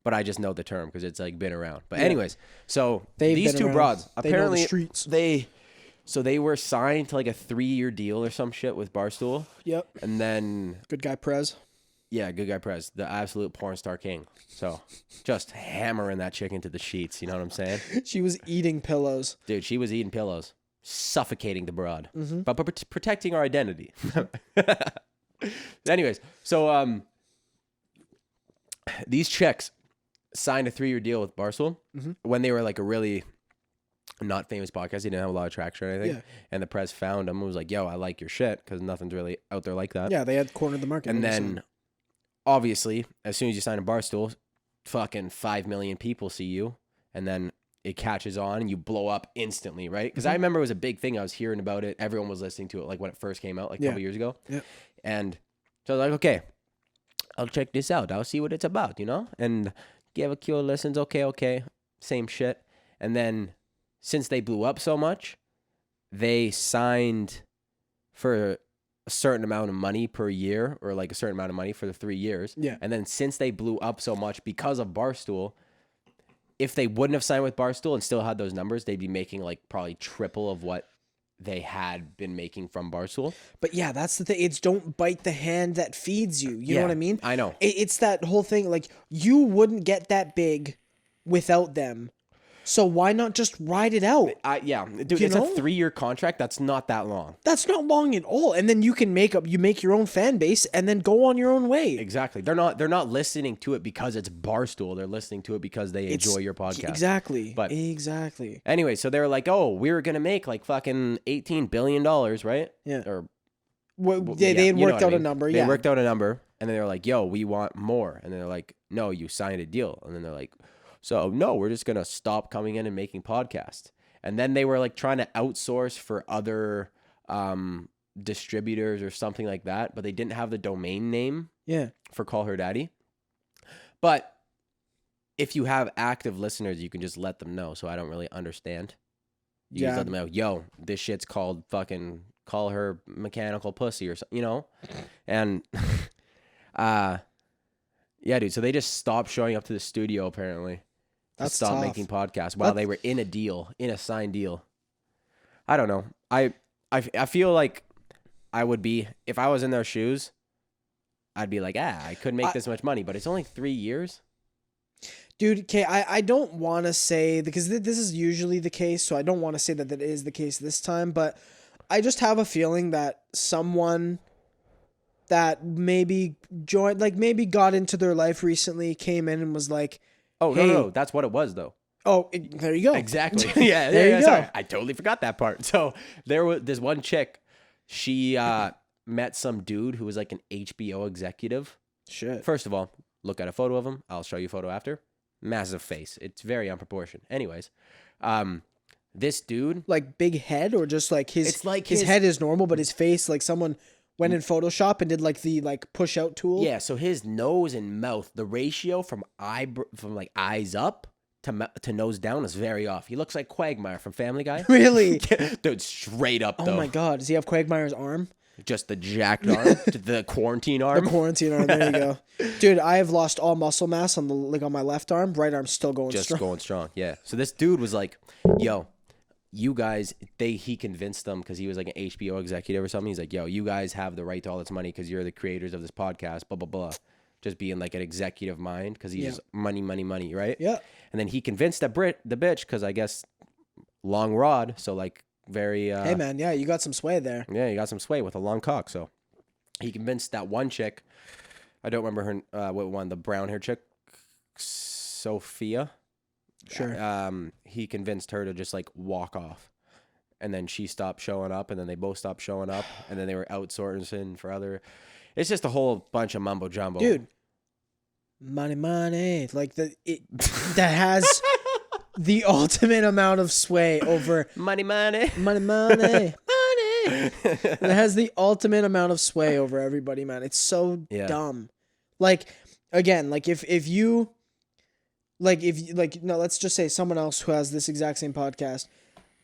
Speaker 1: but I just know the term because it's like been around. But anyways, so these two broads apparently they were signed to like a 3-year deal or some shit with Barstool.
Speaker 2: Yep.
Speaker 1: And then
Speaker 2: good guy Prez.
Speaker 1: Yeah, good guy Prez, the absolute porn star king. So just hammering that chick into the sheets. You know what I'm saying?
Speaker 2: She was eating pillows.
Speaker 1: Dude, she was eating pillows. Suffocating the broad, but protecting our identity. Anyways, so these chicks signed a 3-year deal with Barstool when they were like a really not famous podcast. They didn't have a lot of traction or anything. Yeah. And the press found them and was like, yo, I like your shit, because nothing's really out there like that.
Speaker 2: Yeah, they had cornered the market.
Speaker 1: And then, obviously, as soon as you sign a Barstool, fucking 5 million people see you, and then it catches on and you blow up instantly, right? Because I remember it was a big thing. I was hearing about it. Everyone was listening to it like when it first came out, like a couple years ago. Yeah. And so I was like, okay, I'll check this out. I'll see what it's about, you know? And give a few listens. Okay. Same shit. And then since they blew up so much, they signed for a certain amount of money per year, or like a certain amount of money for the 3 years. Yeah. And then since they blew up so much because of Barstool, if they wouldn't have signed with Barstool and still had those numbers, they'd be making like probably triple of what they had been making from Barstool.
Speaker 2: But yeah, that's the thing. It's don't bite the hand that feeds you. You know what I mean?
Speaker 1: I know.
Speaker 2: It's that whole thing. Like, you wouldn't get that big without them. So why not just ride it out?
Speaker 1: Yeah, dude, it's a 3-year contract. That's not that long.
Speaker 2: That's not long at all. And then you can make your own fan base and then go on your own way.
Speaker 1: Exactly. They're not listening to it because it's Barstool. They're listening to it because they enjoy your podcast.
Speaker 2: Exactly. Exactly.
Speaker 1: Anyway, so they were like, oh, we were gonna make like fucking $18 billion, right?
Speaker 2: Yeah.
Speaker 1: Or
Speaker 2: they had worked out a number.
Speaker 1: They worked out a number, and then they were like, yo, we want more. And then they're like, no, you signed a deal. And then they're like, so no, we're just going to stop coming in and making podcasts. And then they were like trying to outsource for other distributors or something like that, but they didn't have the domain name for Call Her Daddy. But if you have active listeners, you can just let them know. So I don't really understand. You just let them know, yo, this shit's called fucking Call Her Mechanical Pussy or something, you know? And yeah, dude. So they just stopped showing up to the studio apparently.
Speaker 2: That's
Speaker 1: stop
Speaker 2: tough.
Speaker 1: Making podcasts while they were in a signed deal. I don't know. I feel like I would be, if I was in their shoes, I'd be like, I could make this much money, but it's only 3 years.
Speaker 2: Dude, okay, I don't want to say, because this is usually the case, so I don't want to say that that is the case this time, but I just have a feeling that someone that maybe joined, like maybe got into their life recently, came in and was like,
Speaker 1: oh, hey, no, that's what it was though.
Speaker 2: Oh, there you go.
Speaker 1: Exactly. Yeah, there you go. Sorry, I totally forgot that part. So there's one chick, she met some dude who was like an HBO executive.
Speaker 2: Shit.
Speaker 1: First of all, look at a photo of him. I'll show you a photo after. Massive face. It's very unproportioned. Anyways, this dude,
Speaker 2: like big head, or just like his head is normal, but his face, like someone went in Photoshop and did like the push out tool.
Speaker 1: Yeah. So his nose and mouth, the ratio from like eyes up to nose down is very off. He looks like Quagmire from Family Guy.
Speaker 2: Really?
Speaker 1: Dude, straight up though.
Speaker 2: Oh my God. Does he have Quagmire's arm?
Speaker 1: Just the jacked arm, the quarantine arm.
Speaker 2: The quarantine arm. There you go, dude. I have lost all muscle mass on my left arm. Right arm still going strong.
Speaker 1: Just going strong. Yeah. So this dude was like, "Yo, you guys, he convinced them because he was like an HBO executive or something. He's like, yo, you guys have the right to all this money because you're the creators of this podcast, blah, blah, blah. Just being like an executive mind because he's just money, right?
Speaker 2: Yeah.
Speaker 1: And then he convinced the bitch because I guess long rod. So like very.
Speaker 2: Hey, man. Yeah, you got some sway there.
Speaker 1: Yeah, you got some sway with a long cock. So he convinced that one chick. I don't remember her, what one, the brown hair chick, Sophia.
Speaker 2: Sure.
Speaker 1: He convinced her to just like walk off, and then she stopped showing up, and then they both stopped showing up, and then they were outsourcing for other. It's just a whole bunch of mumbo jumbo,
Speaker 2: dude. Money, like that has the ultimate amount of sway over
Speaker 1: money.
Speaker 2: It has the ultimate amount of sway over everybody, man. It's so dumb. Like again, like if you. No, let's just say someone else who has this exact same podcast,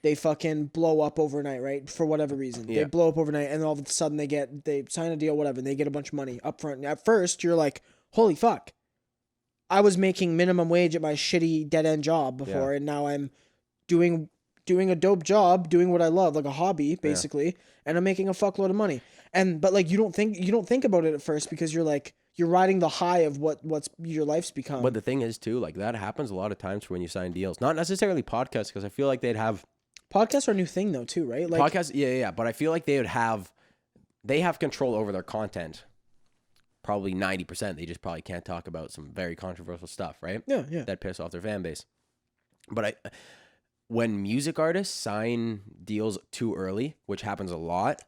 Speaker 2: they fucking blow up overnight, right? For whatever reason. Yeah. They blow up overnight, and all of a sudden they sign a deal, whatever, and they get a bunch of money up front. And at first, you're like, holy fuck. I was making minimum wage at my shitty dead-end job before, and now I'm doing a dope job, doing what I love, like a hobby, basically, and I'm making a fuckload of money. But like you don't think about it at first because you're like, you're riding the high of what's your life's become.
Speaker 1: But the thing is too, like that happens a lot of times when you sign deals. Not necessarily podcasts, because I feel like they'd have
Speaker 2: podcasts are a new thing though too, right? Like
Speaker 1: podcasts, yeah. But I feel like they have control over their content. Probably 90%. They just probably can't talk about some very controversial stuff, right?
Speaker 2: Yeah.
Speaker 1: That piss off their fan base. But when music artists sign deals too early, which happens a lot,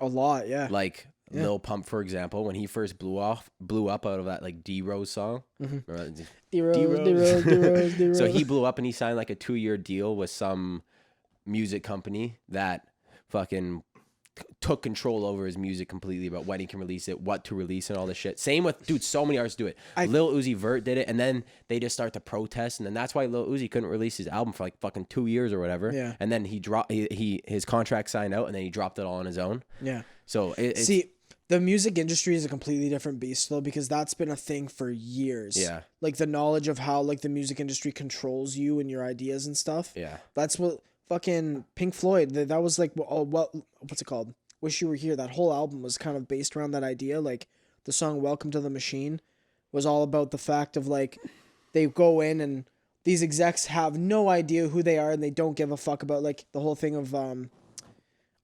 Speaker 2: yeah.
Speaker 1: Like. Yeah. Lil Pump, for example, when he first blew up out of that like D-Rose song.
Speaker 2: Mm-hmm.
Speaker 1: D-Rose. So he blew up and he signed like a 2-year deal with some music company that fucking took control over his music completely about when he can release it, what to release, and all this shit. Same with, dude, so many artists do it. Lil Uzi Vert did it, and then they just start to protest, and then that's why Lil Uzi couldn't release his album for like fucking 2 years or whatever.
Speaker 2: Yeah.
Speaker 1: And then his contract signed out, and then he dropped it all on his own.
Speaker 2: Yeah.
Speaker 1: So
Speaker 2: see. The music industry is a completely different beast, though, because that's been a thing for years. Yeah. Like, the knowledge of how, like, the music industry controls you and your ideas and stuff.
Speaker 1: Yeah.
Speaker 2: That's what fucking Pink Floyd, that was, like, what's it called? Wish You Were Here. That whole album was kind of based around that idea. Like, the song Welcome to the Machine was all about the fact of, like, they go in and these execs have no idea who they are and they don't give a fuck about, like, the whole thing of, I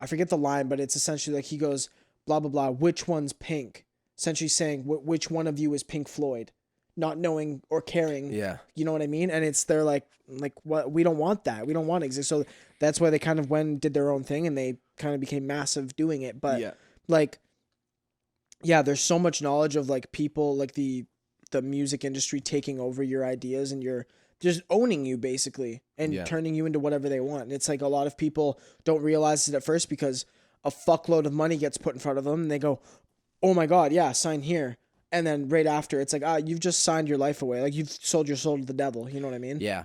Speaker 2: forget the line, but it's essentially, like, he goes, blah, blah, blah, which one's Pink? Essentially saying which one of you is Pink Floyd, not knowing or caring.
Speaker 1: Yeah.
Speaker 2: You know what I mean? And they're like, what? We don't want that. We don't want to exist. So that's why they kind of did their own thing and they kind of became massive doing it. But there's so much knowledge of like people, like the music industry taking over your ideas and you're just owning you basically and turning you into whatever they want. And it's like a lot of people don't realize it at first because a fuckload of money gets put in front of them and they go, oh my God, yeah, sign here. And then right after it's like, you've just signed your life away. Like you've sold your soul to the devil. You know what I mean?
Speaker 1: Yeah.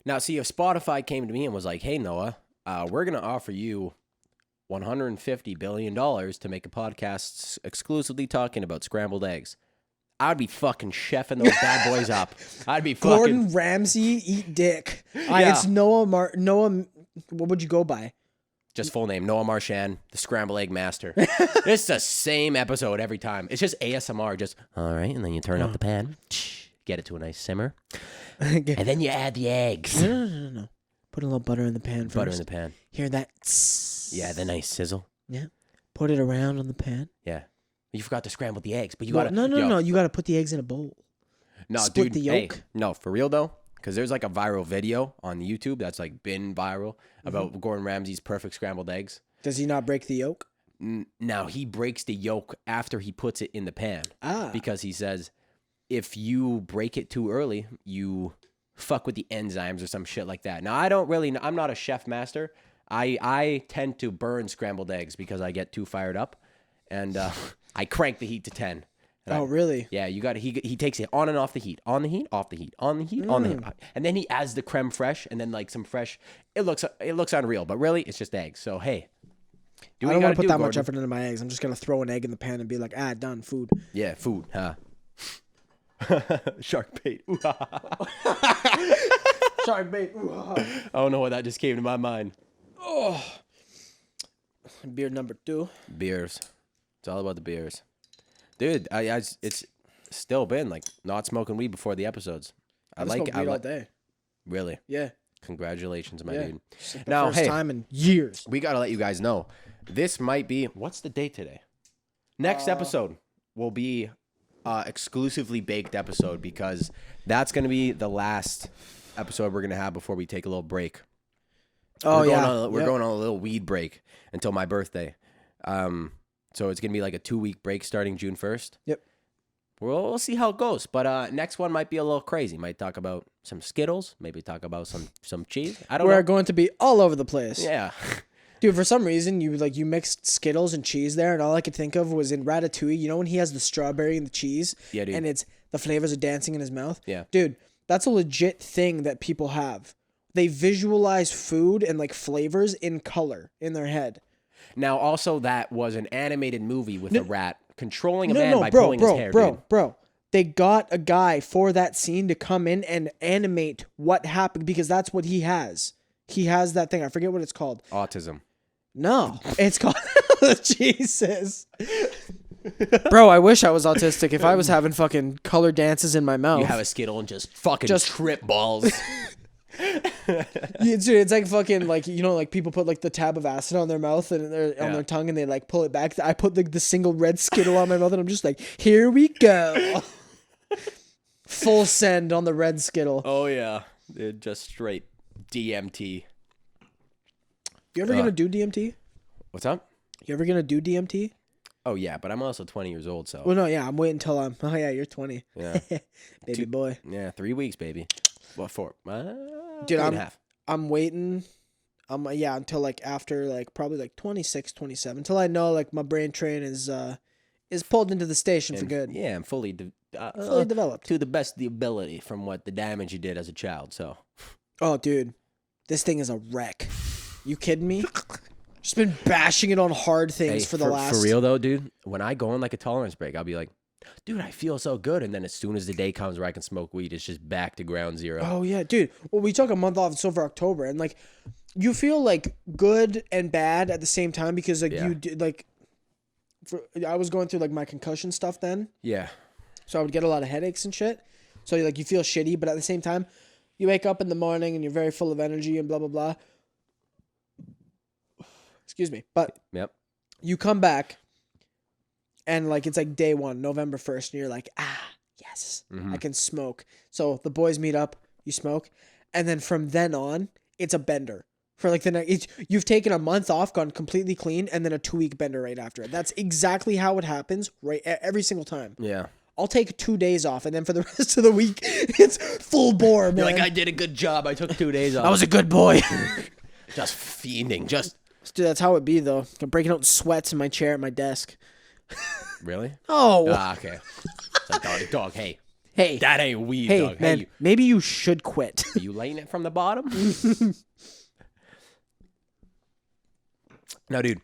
Speaker 1: Now, see, if Spotify came to me and was like, hey, Noah, we're going to offer you $150 billion to make a podcast exclusively talking about scrambled eggs, I'd be fucking chefing those bad boys up. I'd be fucking...
Speaker 2: Gordon Ramsay, eat dick. It's Noah, what would you go by?
Speaker 1: Just full name, Noah Marchand, the scrambled egg master. It's the same episode every time. It's just ASMR, just, all right, and then you turn up the pan, get it to a nice simmer, and then you add the eggs.
Speaker 2: No. Put a little butter in the pan first.
Speaker 1: Butter in the pan.
Speaker 2: Hear that? Tss.
Speaker 1: Yeah, the nice sizzle.
Speaker 2: Yeah. Put it around on the pan.
Speaker 1: Yeah. You forgot to scramble the eggs, but you gotta...
Speaker 2: No. You gotta put the eggs in a bowl.
Speaker 1: No,
Speaker 2: Split
Speaker 1: dude,
Speaker 2: the yolk.
Speaker 1: Hey, no, for real though. Because there's like a viral video on YouTube that's like been viral about Gordon Ramsay's perfect scrambled eggs.
Speaker 2: Does he not break the yolk?
Speaker 1: Now, he breaks the yolk after he puts it in the pan. Because he says, if you break it too early, you fuck with the enzymes or some shit like that. Now, I'm not a chef master. I tend to burn scrambled eggs because I get too fired up. And I crank the heat to 10.
Speaker 2: Really?
Speaker 1: Yeah, you got he takes it on and off the heat, on the heat, off the heat, on the heat, on the heat, and then he adds the creme fraiche, and then like some fresh. It looks unreal, but really it's just eggs. So hey,
Speaker 2: I don't want to put that much effort into my eggs. I'm just gonna throw an egg in the pan and be like, done, food.
Speaker 1: Yeah, food, huh? Shark bait.
Speaker 2: Shark bait.
Speaker 1: I don't know why that just came to my mind.
Speaker 2: Oh, beer number 2.
Speaker 1: Beers. It's all about the beers. Dude, it's still been like not smoking weed before the episodes.
Speaker 2: I like weed all day.
Speaker 1: Really?
Speaker 2: Yeah.
Speaker 1: Congratulations, my dude.
Speaker 2: Now, first time in years.
Speaker 1: We got to let you guys know. This might be, what's the date today? Next episode will be exclusively baked episode because that's going to be the last episode we're going to have before we take a little break.
Speaker 2: Oh,
Speaker 1: We're going on a little weed break until my birthday. So it's going to be like a 2-week break starting June 1st.
Speaker 2: Yep.
Speaker 1: We'll see how it goes. But next one might be a little crazy. Might talk about some Skittles. Maybe talk about some cheese. I don't know.
Speaker 2: We're going to be all over the place.
Speaker 1: Yeah.
Speaker 2: Dude, for some reason, you mixed Skittles and cheese there, and all I could think of was in Ratatouille. You know when he has the strawberry and the cheese?
Speaker 1: Yeah, dude.
Speaker 2: And it's the flavors are dancing in his mouth?
Speaker 1: Yeah.
Speaker 2: Dude, that's a legit thing that people have. They visualize food and like flavors in color in their head.
Speaker 1: Now, also, that was an animated movie with a rat controlling a man by pulling his hair,
Speaker 2: Bro. They got a guy for that scene to come in and animate what happened because that's what he has. He has that thing. I forget what it's called.
Speaker 1: Autism.
Speaker 2: No, it's called Jesus. Bro, I wish I was autistic. If I was having fucking color dances in my mouth.
Speaker 1: You have a Skittle and just fucking trip balls.
Speaker 2: Dude, it's like fucking like like people put like the tab of acid on their mouth and on their tongue and they like pull it back. I put the single red Skittle on my mouth and I'm just like, here we go. Full send on the red Skittle.
Speaker 1: Oh yeah, dude, just straight DMT.
Speaker 2: You ever gonna do DMT?
Speaker 1: What's up?
Speaker 2: You ever gonna do DMT?
Speaker 1: Oh yeah, but I'm also 20 years old, so.
Speaker 2: Well, no, yeah, I'm waiting until I'm. Oh yeah, you're 20.
Speaker 1: Yeah.
Speaker 2: Baby boy.
Speaker 1: Yeah, 3 weeks, baby. What for?
Speaker 2: Dude,
Speaker 1: 2.5.
Speaker 2: I'm waiting. Until like after like probably like 26, 27, until I know like my brain train is pulled into the station for good.
Speaker 1: Yeah, I'm fully
Speaker 2: developed
Speaker 1: to the best of the ability from what the damage you did as a child. So.
Speaker 2: Oh, dude, this thing is a wreck. You kidding me? Just been bashing it on hard things for the last.
Speaker 1: For real though, dude. When I go on like a tolerance break, I'll be like, dude, I feel so good. And then as soon as the day comes where I can smoke weed, it's just back to ground zero.
Speaker 2: Oh yeah, dude. Well, we took a month off so for October, and like, you feel like good and bad at the same time because like you did like. I was going through like my concussion stuff then.
Speaker 1: Yeah.
Speaker 2: So I would get a lot of headaches and shit. So like you feel shitty, but at the same time, you wake up in the morning and you're very full of energy and blah blah blah. Excuse me, but you come back, and like it's like day 1, November 1st, and you're like, yes, I can smoke. So the boys meet up, you smoke, and then from then on, it's a bender for like the next. You've taken a month off, gone completely clean, and then a 2-week bender right after it. That's exactly how it happens, right? Every single time.
Speaker 1: Yeah.
Speaker 2: I'll take 2 days off, and then for the rest of the week, it's full bore, man.
Speaker 1: You're like, I did a good job. I took 2 days off.
Speaker 2: I was a good boy.
Speaker 1: Just fiending.
Speaker 2: Dude, that's how it be, though. I'm breaking out in sweats in my chair at my desk.
Speaker 1: Really?
Speaker 2: Oh.
Speaker 1: Okay. It's like, dog, hey.
Speaker 2: Hey.
Speaker 1: That ain't weed,
Speaker 2: hey,
Speaker 1: dog.
Speaker 2: Man, maybe you should quit.
Speaker 1: Are you lighting it from the bottom? No, dude.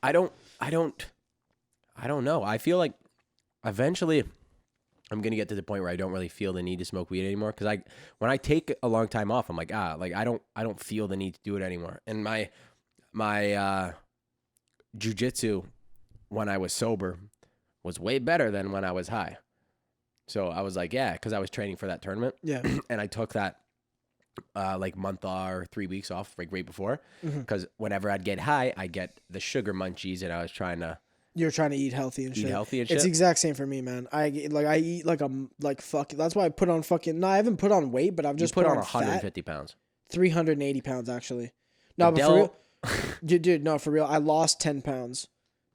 Speaker 1: I don't know. I feel like eventually I'm going to get to the point where I don't really feel the need to smoke weed anymore. Cause when I take a long time off, I'm like, I don't feel the need to do it anymore. And my jujitsu when I was sober was way better than when I was high. So I was like, yeah, cause I was training for that tournament.
Speaker 2: Yeah.
Speaker 1: And I took that like month or 3 weeks off like right before. Cause whenever I'd get high, I get the sugar munchies and I was trying to.
Speaker 2: You're trying to eat healthy and shit. It's the exact same for me, man. I eat like fuck. That's why I put on fucking. No, I haven't put on weight, but I've just put on
Speaker 1: 150 pounds.
Speaker 2: 380 pounds actually. No, but for real, dude. No, for real. I lost 10 pounds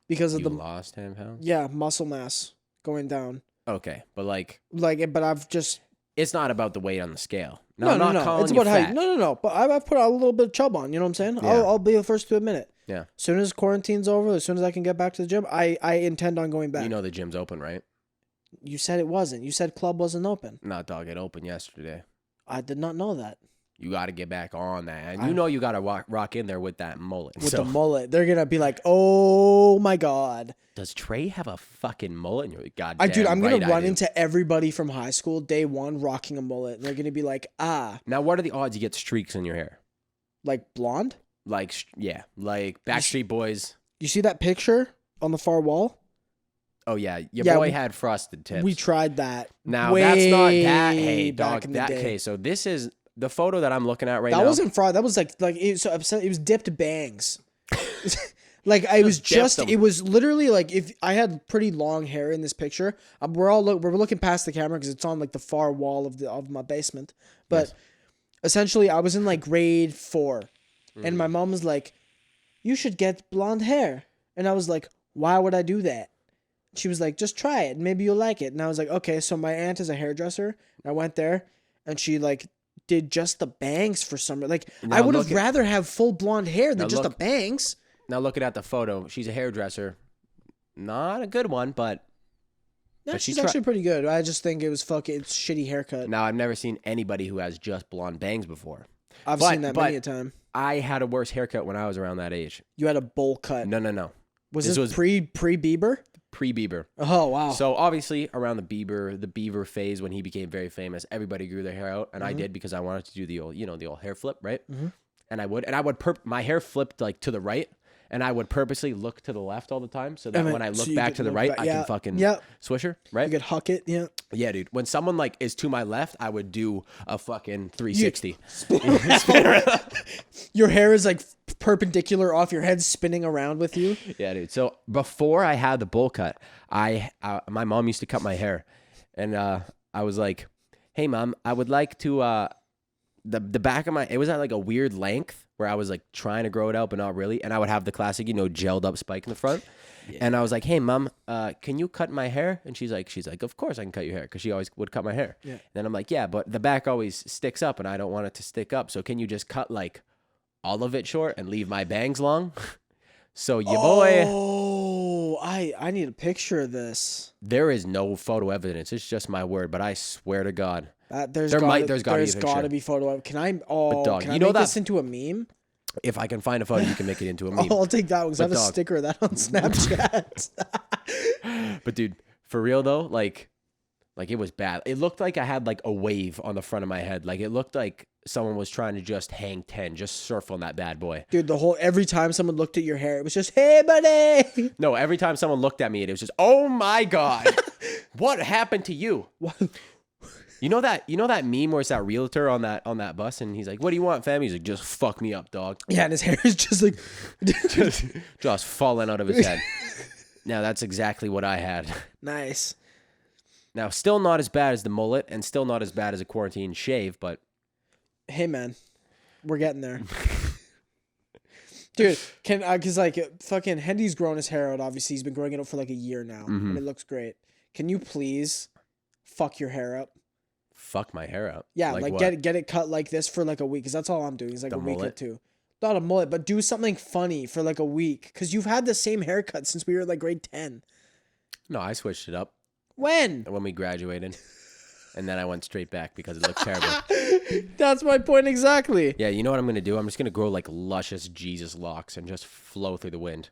Speaker 2: because of
Speaker 1: lost 10 pounds.
Speaker 2: Yeah, muscle mass going down.
Speaker 1: Okay, but
Speaker 2: but I've just.
Speaker 1: It's not about the weight on the scale.
Speaker 2: No. It's about how. No. But I've put a little bit of chub on. You know what I'm saying?
Speaker 1: Yeah.
Speaker 2: I'll be the first to admit it.
Speaker 1: Yeah.
Speaker 2: As soon as quarantine's over, as soon as I can get back to the gym, I intend on going back.
Speaker 1: You know the gym's open, right?
Speaker 2: You said it wasn't. You said club wasn't open.
Speaker 1: Nah, dog, it opened yesterday.
Speaker 2: I did not know that.
Speaker 1: You got to get back on that. And you know you got to rock in there with that mullet.
Speaker 2: With the mullet. They're going to be like, oh my God.
Speaker 1: Does Trey have a fucking mullet? And you're like, God
Speaker 2: Dude, I'm going to run into everybody from high school day 1 rocking a mullet. And they're going to be like,
Speaker 1: Now, what are the odds you get streaks in your hair?
Speaker 2: Like blonde?
Speaker 1: Like Backstreet Boys.
Speaker 2: You see that picture on the far wall?
Speaker 1: Oh yeah, your boy had frosted tips.
Speaker 2: We tried that.
Speaker 1: Now that's not that. Hey
Speaker 2: back
Speaker 1: dog,
Speaker 2: in the day.
Speaker 1: okay. So this is the photo that I'm looking at right now.
Speaker 2: That wasn't fraud. That was like it was dipped bangs. Like I was it was literally like if I had pretty long hair in this picture. We're looking past the camera because it's on like the far wall of my basement. But essentially, I was in like grade 4, and my mom was like, "You should get blonde hair," and I was like, "Why would I do that?" She was like, "Just try it, maybe you'll like it." And I was like, "Okay." So my aunt is a hairdresser. I went there, and she like did just the bangs for some. Like now I would have rather have full blonde hair than just the bangs.
Speaker 1: Now looking at the photo, she's a hairdresser. Not a good one, but
Speaker 2: she's actually pretty good. I just think it was fucking shitty haircut.
Speaker 1: Now I've never seen anybody who has just blonde bangs before.
Speaker 2: I've seen that many a time.
Speaker 1: I had a worse haircut when I was around that age.
Speaker 2: You had a bowl cut.
Speaker 1: No.
Speaker 2: This was pre-Bieber?
Speaker 1: Pre-Bieber.
Speaker 2: Oh, wow.
Speaker 1: So obviously around the Bieber phase when he became very famous, everybody grew their hair out, and I did because I wanted to do the old hair flip, right? And I would my hair flipped like to the right. And I would purposely look to the left all the time so that when I look back to the right, I can fucking swish her, right?
Speaker 2: You could huck it, yeah.
Speaker 1: Yeah, dude. When someone like is to my left, I would do a fucking 360.
Speaker 2: Your hair is like perpendicular off your head, spinning around with you.
Speaker 1: Yeah, dude. So before I had the bowl cut, my mom used to cut my hair, and I was like, "Hey, mom, I would like to the back of it was at like a weird length." Where I was like trying to grow it out, but not really. And I would have the classic, gelled up spike in the front. Yeah. And I was like, "Hey, mom, can you cut my hair?" And she's like, "Of course I can cut your hair," because she always would cut my hair. Yeah. And then I'm like, "Yeah, but the back always sticks up, and I don't want it to stick up. So can you just cut like all of it short and leave my bangs long?" So your boy.
Speaker 2: Oh, I need a picture of this.
Speaker 1: There is no photo evidence. It's just my word, but I swear to God.
Speaker 2: There's gotta be photo. Can I make this into a meme?
Speaker 1: If I can find a photo, you can make it into a meme.
Speaker 2: I'll take that one because I have a sticker of that on Snapchat.
Speaker 1: But dude, for real though, like it was bad. It looked like I had like a wave on the front of my head. Like it looked like someone was trying to just hang 10, just surf on that bad boy.
Speaker 2: Dude, every time someone looked at your hair, it was just, "Hey, buddy."
Speaker 1: No, every time someone looked at me, it was just, "Oh my God, what happened to you?" What? You know that meme where it's that realtor on that bus, and he's like, "What do you want, fam?" He's like, "Just fuck me up, dog."
Speaker 2: Yeah, and his hair is just like
Speaker 1: just falling out of his head. Now that's exactly what I had.
Speaker 2: Nice.
Speaker 1: Now, still not as bad as the mullet, and still not as bad as a quarantine shave, but
Speaker 2: hey, man, we're getting there. Dude, because like fucking Hendy's grown his hair out. Obviously, he's been growing it out for like a year now, and it looks great. Can you please fuck your hair up?
Speaker 1: Fuck my hair out.
Speaker 2: Yeah, like get it cut like this for like a week, because that's all I'm doing is like a week or two. Not a mullet, but do something funny for like a week, because you've had the same haircut since we were like grade 10.
Speaker 1: No, I switched it up.
Speaker 2: When
Speaker 1: we graduated, and then I went straight back because it looked terrible.
Speaker 2: That's my point exactly.
Speaker 1: Yeah, you know what I'm gonna do? I'm just gonna grow like luscious Jesus locks and just flow through the wind.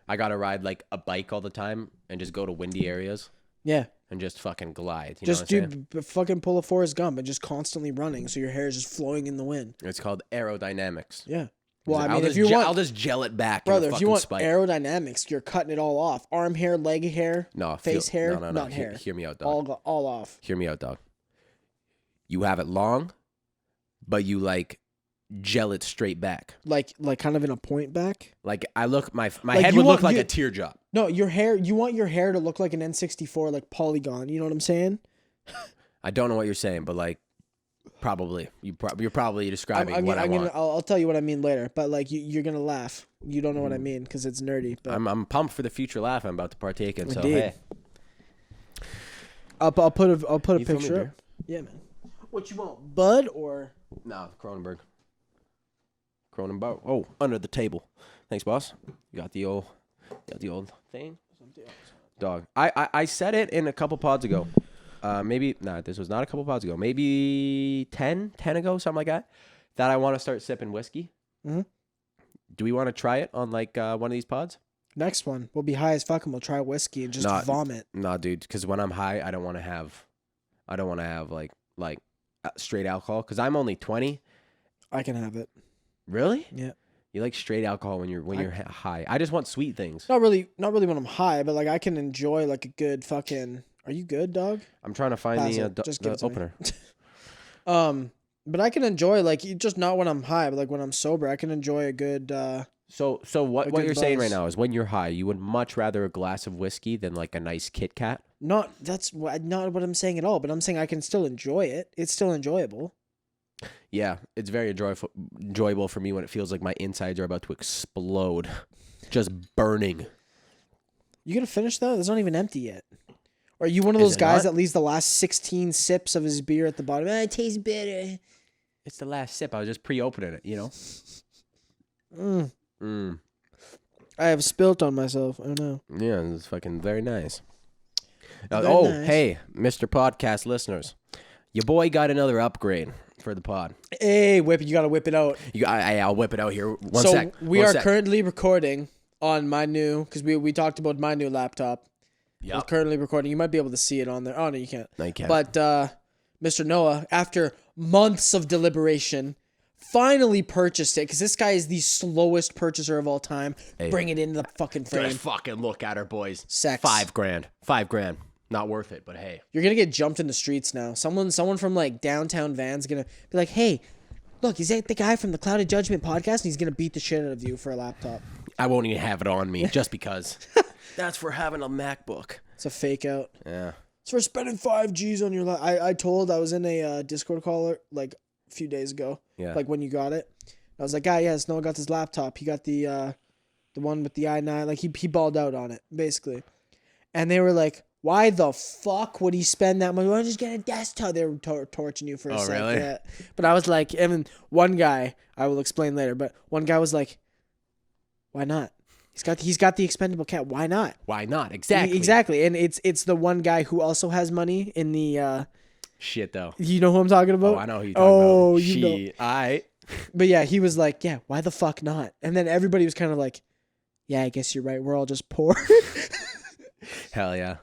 Speaker 1: I gotta ride like a bike all the time and just go to windy areas.
Speaker 2: Yeah.
Speaker 1: And just fucking glide.
Speaker 2: Fucking pull a Forrest Gump and just constantly running, so your hair is just flowing in the wind.
Speaker 1: It's called aerodynamics.
Speaker 2: Yeah. Well, I mean,
Speaker 1: I'll just gel it back,
Speaker 2: brother. If you want aerodynamics, you're cutting it all off. Arm hair, leg hair, face hair, not hair.
Speaker 1: Hear me out, dog.
Speaker 2: All off.
Speaker 1: Hear me out, dog. You have it long, but you like gel it straight back,
Speaker 2: like kind of in a point back.
Speaker 1: Like I look, my head would look like a teardrop.
Speaker 2: No, your hair. You want your hair to look like an N64, like polygon. You know what I'm saying?
Speaker 1: I don't know what you're saying, but like, probably you're probably describing what I want.
Speaker 2: I'll tell you what I mean later. But like, you're gonna laugh. You don't know what I mean because it's nerdy. But
Speaker 1: I'm pumped for the future laugh I'm about to partake in.
Speaker 2: Indeed.
Speaker 1: So hey,
Speaker 2: I'll put a picture up. Yeah, man. What you want, Bud or
Speaker 1: no Cronenberg? Oh, under the table. Thanks, boss. You got the old thing. Dog. I said it in a couple pods ago. This was not a couple pods ago. Maybe 10 ago, something like that. That I want to start sipping whiskey. Mm-hmm. Do we want to try it on like one of these pods?
Speaker 2: Next one. We'll be high as fuck and we'll try whiskey and just vomit.
Speaker 1: Nah, dude. Because when I'm high, I don't want to have like straight alcohol. Because I'm only 20.
Speaker 2: I can have it.
Speaker 1: Really?
Speaker 2: Yeah.
Speaker 1: You like straight alcohol when you're high. I just want sweet things.
Speaker 2: Not really when I'm high, but like I can enjoy like a good fucking. Are you good, dog?
Speaker 1: I'm trying to find the opener.
Speaker 2: But I can enjoy like just not when I'm high, but like when I'm sober, I can enjoy a good.
Speaker 1: So what you're saying right now is when you're high, you would much rather a glass of whiskey than like a nice Kit Kat.
Speaker 2: That's not what I'm saying at all. But I'm saying I can still enjoy it. It's still enjoyable.
Speaker 1: Yeah, it's very enjoyable for me when it feels like my insides are about to explode, just burning.
Speaker 2: You gonna finish that? It's not even empty yet. Or are you one of those guys that leaves the last 16 sips of his beer at the bottom? It tastes bitter.
Speaker 1: It's the last sip. I was just pre-opening it, you know?
Speaker 2: I have spilt on myself. I don't know.
Speaker 1: Yeah, it's fucking very nice. Nice. Hey, Mr. Podcast listeners. Your boy got another upgrade for the pod.
Speaker 2: Hey, you gotta whip it out.
Speaker 1: I'll whip it out here. One sec.
Speaker 2: We are currently recording on my new, because we talked about my new laptop. Yeah. We're currently recording. You might be able to see it on there. Oh, no, you can't.
Speaker 1: No, you can't.
Speaker 2: But Mr. Noah, after months of deliberation, finally purchased it, because this guy is the slowest purchaser of all time. Hey. Bring it into the fucking frame.
Speaker 1: Just fucking look at her, boys.
Speaker 2: Sex.
Speaker 1: $5,000. Not worth it, but hey.
Speaker 2: You're going to get jumped in the streets now. Someone from like downtown Van's going to be like, hey, look, is that the guy from the Clouded Judgement podcast? And he's going to beat the shit out of you for a laptop.
Speaker 1: I won't even have it on me just because. That's for having a MacBook.
Speaker 2: It's a fake out.
Speaker 1: Yeah.
Speaker 2: It's for spending 5 G's on your laptop. I was in a Discord call like a few days ago.
Speaker 1: Yeah.
Speaker 2: Like when you got it. I was like, yes, Noah got this laptop. He got the one with the i9. Like he balled out on it, basically. And they were like, why the fuck would he spend that money? Why don't you just get a desktop? They were torching you for a second.
Speaker 1: Really?
Speaker 2: Yeah. But I was like, and one guy, I will explain later, but one guy was like, why not? He's got the expendable cat. Why not?
Speaker 1: Why not? Exactly.
Speaker 2: Exactly. And it's the one guy who also has money in the
Speaker 1: shit though.
Speaker 2: You know who I'm talking about?
Speaker 1: Oh, I know who you're talking about.
Speaker 2: Oh, you know. But yeah, he was like, yeah, why the fuck not? And then everybody was kind of like, yeah, I guess you're right. We're all just poor.
Speaker 1: Hell yeah.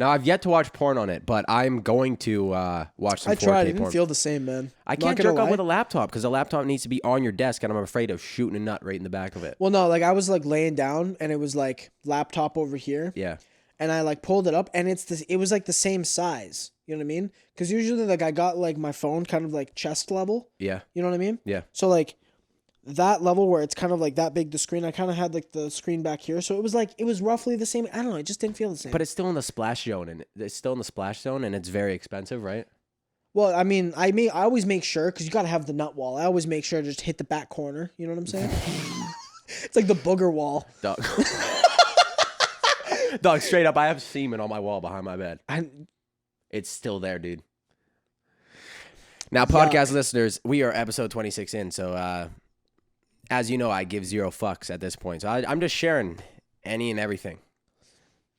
Speaker 1: Now, I've yet to watch porn on it, but I'm going to watch some 4K porn. I tried.
Speaker 2: It didn't feel the same, man.
Speaker 1: I can't jerk off with a laptop because a laptop needs to be on your desk, and I'm afraid of shooting a nut right in the back of it.
Speaker 2: Well, no, like I was like laying down, and it was like laptop over here.
Speaker 1: Yeah.
Speaker 2: And I like pulled it up, and it was like the same size. You know what I mean? Because usually like I got like my phone kind of like chest level.
Speaker 1: Yeah.
Speaker 2: You know what I mean?
Speaker 1: Yeah.
Speaker 2: So like that level where it's kind of like that big, the screen, I kind of had like the screen back here. So it was roughly the same. I don't know. It just didn't feel the same.
Speaker 1: But it's still in the splash zone, and it's very expensive, right?
Speaker 2: Well, I mean, I always make sure, because you got to have the nut wall. I always make sure to just hit the back corner. You know what I'm saying? It's like the booger wall.
Speaker 1: Dog. Dog, straight up, I have semen on my wall behind my bed. It's still there, dude. Now, podcast listeners, we are episode 26 in, so as you know, I give zero fucks at this point. So I'm just sharing any and everything.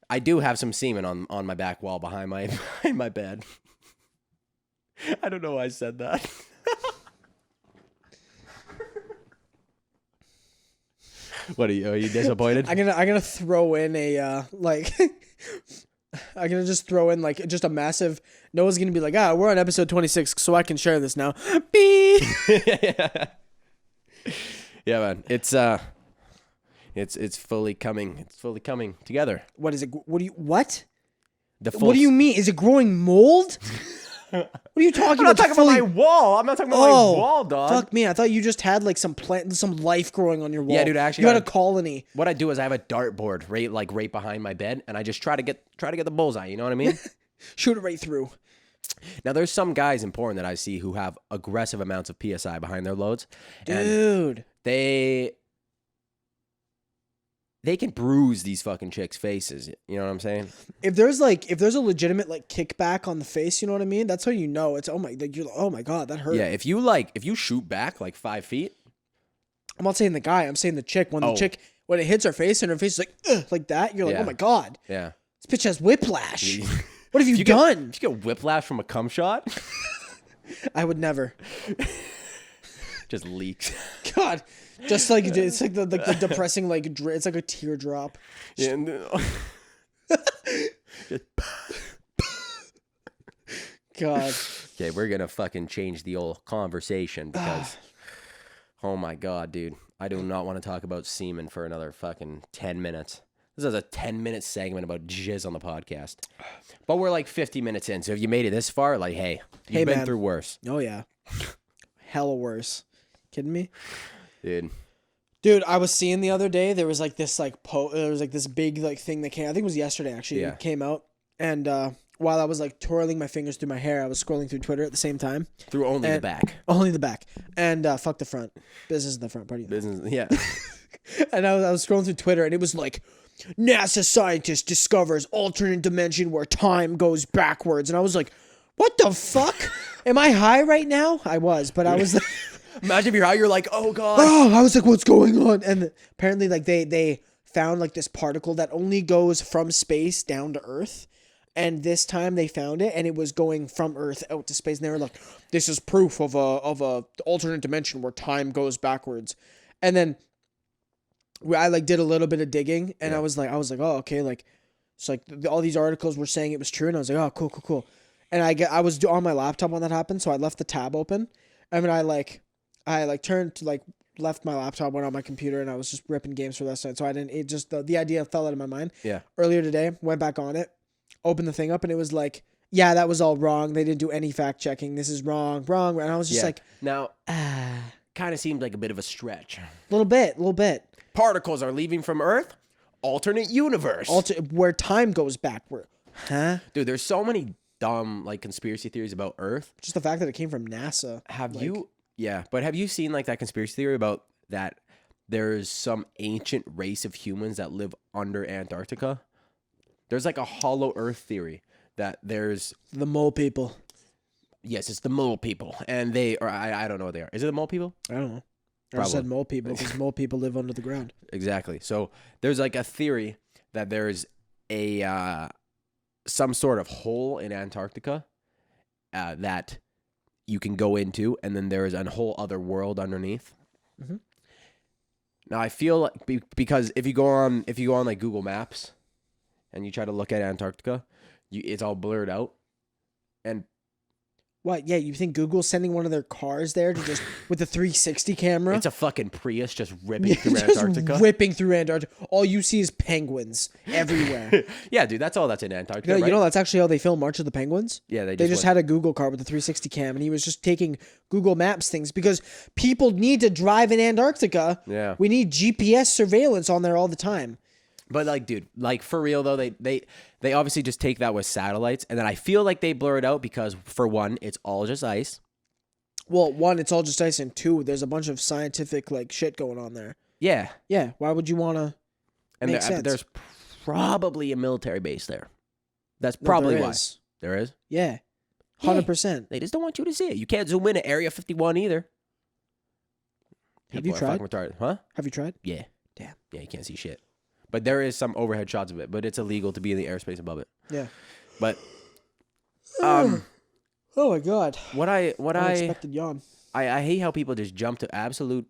Speaker 1: I do have some semen on my back wall behind my bed. I don't know why I said that. What are you disappointed?
Speaker 2: I'm gonna throw in a like I'm gonna just throw in like just a massive. Noah's gonna be like, we're on episode 26, so I can share this now. Beep.
Speaker 1: Yeah, man. It's fully coming. It's fully coming together.
Speaker 2: What is it? What?
Speaker 1: What
Speaker 2: do you mean? Is it growing mold? What are you talking about?
Speaker 1: I'm not talking about my wall. I'm not talking about my wall, dog.
Speaker 2: Fuck me. I thought you just had like some life growing on your wall.
Speaker 1: Yeah, dude. Actually,
Speaker 2: you had a colony.
Speaker 1: What I do is I have a dartboard right behind my bed, and I just try to get the bullseye. You know what I mean?
Speaker 2: Shoot it right through.
Speaker 1: Now, there's some guys in porn that I see who have aggressive amounts of PSI behind their loads.
Speaker 2: Dude.
Speaker 1: And they can bruise these fucking chicks' faces. You know what I'm saying?
Speaker 2: If there's a legitimate like kickback on the face, you know what I mean? That's how you know it's oh my god, that hurt.
Speaker 1: Yeah, if you shoot back like 5 feet.
Speaker 2: I'm not saying the guy, I'm saying the chick. When it hits her face and her face is like that, you're like, oh my god.
Speaker 1: Yeah.
Speaker 2: This bitch has whiplash. What have you done?
Speaker 1: Did you get whiplash from a cum shot?
Speaker 2: I would never.
Speaker 1: Just leaks.
Speaker 2: God. Just like it's like the depressing it's like a teardrop.
Speaker 1: Yeah. No.
Speaker 2: God.
Speaker 1: Okay, we're gonna fucking change the old conversation because, oh my god, dude, I do not want to talk about semen for another fucking 10 minutes. This is a 10-minute segment about jizz on the podcast. But we're like 50 minutes in, so if you made it this far, like, hey, you've been through worse.
Speaker 2: Oh, yeah. Hella worse. Kidding me?
Speaker 1: Dude,
Speaker 2: I was seeing the other day, there was like this like there was like this big like thing that came, I think it was yesterday actually, it came out. And while I was like twirling my fingers through my hair, I was scrolling through Twitter at the same time.
Speaker 1: Through only the back.
Speaker 2: Only the back. And fuck the front. Business in the front. Party.
Speaker 1: Business, yeah.
Speaker 2: And I was scrolling through Twitter and it was like, NASA scientist discovers alternate dimension where time goes backwards. And I was like, what the fuck? Am I high right now? I was, but I was like...
Speaker 1: Imagine if you're high, you're like, oh God.
Speaker 2: Oh, I was like, what's going on? And apparently like they found like this particle that only goes from space down to Earth. And this time they found it and it was going from Earth out to space. And they were like, this is proof of a alternate dimension where time goes backwards. And then I like did a little bit of digging and I was like, oh, okay. Like, it's like all these articles were saying it was true. And I was like, oh, cool. And I was on my laptop when that happened. So I left the tab open. I mean, I turned to like left my laptop, went on my computer, and I was just ripping games for the rest of it. So I didn't. It just the idea fell out of my mind. Yeah. Earlier today, went back on it, opened the thing up, and it was like, yeah, that was all wrong. They didn't do any fact checking. This is wrong. And I was just like,
Speaker 1: now, kind of seemed like a bit of a stretch.
Speaker 2: Little bit.
Speaker 1: Particles are leaving from Earth. Alternate universe.
Speaker 2: Where time goes backward. Huh?
Speaker 1: Dude, there's so many dumb like conspiracy theories about Earth.
Speaker 2: Just the fact that it came from NASA.
Speaker 1: But have you seen like that conspiracy theory about that there's some ancient race of humans that live under Antarctica? There's like a hollow Earth theory that there's
Speaker 2: the mole people.
Speaker 1: Yes, it's the mole people, and I don't know what they are. Is it the mole people?
Speaker 2: I don't know. I said mole people because mole people live under the ground.
Speaker 1: Exactly. So there's like a theory that there's a some sort of hole in Antarctica that you can go into, and then there is a whole other world underneath. Mm-hmm. Now I feel like because if you go on like Google Maps, and you try to look at Antarctica, it's all blurred out, and.
Speaker 2: What? Yeah, you think Google's sending one of their cars there to just with the 360 camera?
Speaker 1: It's a fucking Prius just ripping through Antarctica.
Speaker 2: Ripping through Antarctica. All you see is penguins everywhere.
Speaker 1: Yeah, dude, that's all that's in Antarctica.
Speaker 2: Yeah,
Speaker 1: right?
Speaker 2: You know that's actually how they film March of the Penguins?
Speaker 1: Yeah, they
Speaker 2: just had a Google car with a 360 cam, and he was just taking Google Maps things because people need to drive in Antarctica. Yeah. We need GPS surveillance on there all the time.
Speaker 1: But like, dude, like for real though, they obviously just take that with satellites, and then I feel like they blur it out because for one, it's all just ice.
Speaker 2: Well, one, it's all just ice, and two, there's a bunch of scientific like shit going on there. Yeah. Yeah. Why would you want to?
Speaker 1: And there's probably a military base there. That's probably why. There is.
Speaker 2: Yeah. 100%.
Speaker 1: They just don't want you to see it. You can't zoom in at Area 51 either.
Speaker 2: Have you tried?
Speaker 1: Huh?
Speaker 2: Have you tried?
Speaker 1: Yeah.
Speaker 2: Damn.
Speaker 1: Yeah, you can't see shit. But there is some overhead shots of it, but it's illegal to be in the airspace above it.
Speaker 2: Yeah.
Speaker 1: But
Speaker 2: oh my god.
Speaker 1: Unexpected yawn. I hate how people just jump to absolute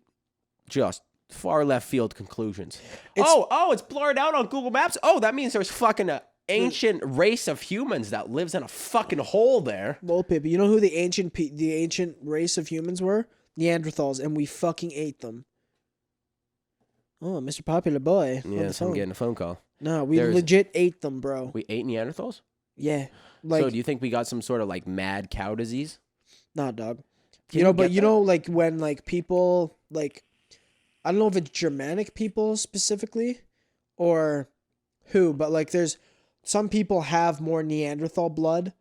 Speaker 1: just far left field conclusions. It's blurred out on Google Maps. Oh, that means there's fucking a ancient race of humans that lives in a fucking hole there.
Speaker 2: Well, people, you know who the ancient race of humans were? Neanderthals, and we fucking ate them. Oh, Mr. Popular Boy.
Speaker 1: Yes, I'm getting a phone call.
Speaker 2: No, we legit ate them, bro.
Speaker 1: We ate Neanderthals?
Speaker 2: Yeah.
Speaker 1: So do you think we got some sort of like mad cow disease?
Speaker 2: Nah, dog. Like when like people like, I don't know if it's Germanic people specifically or who, but like there's some people have more Neanderthal blood.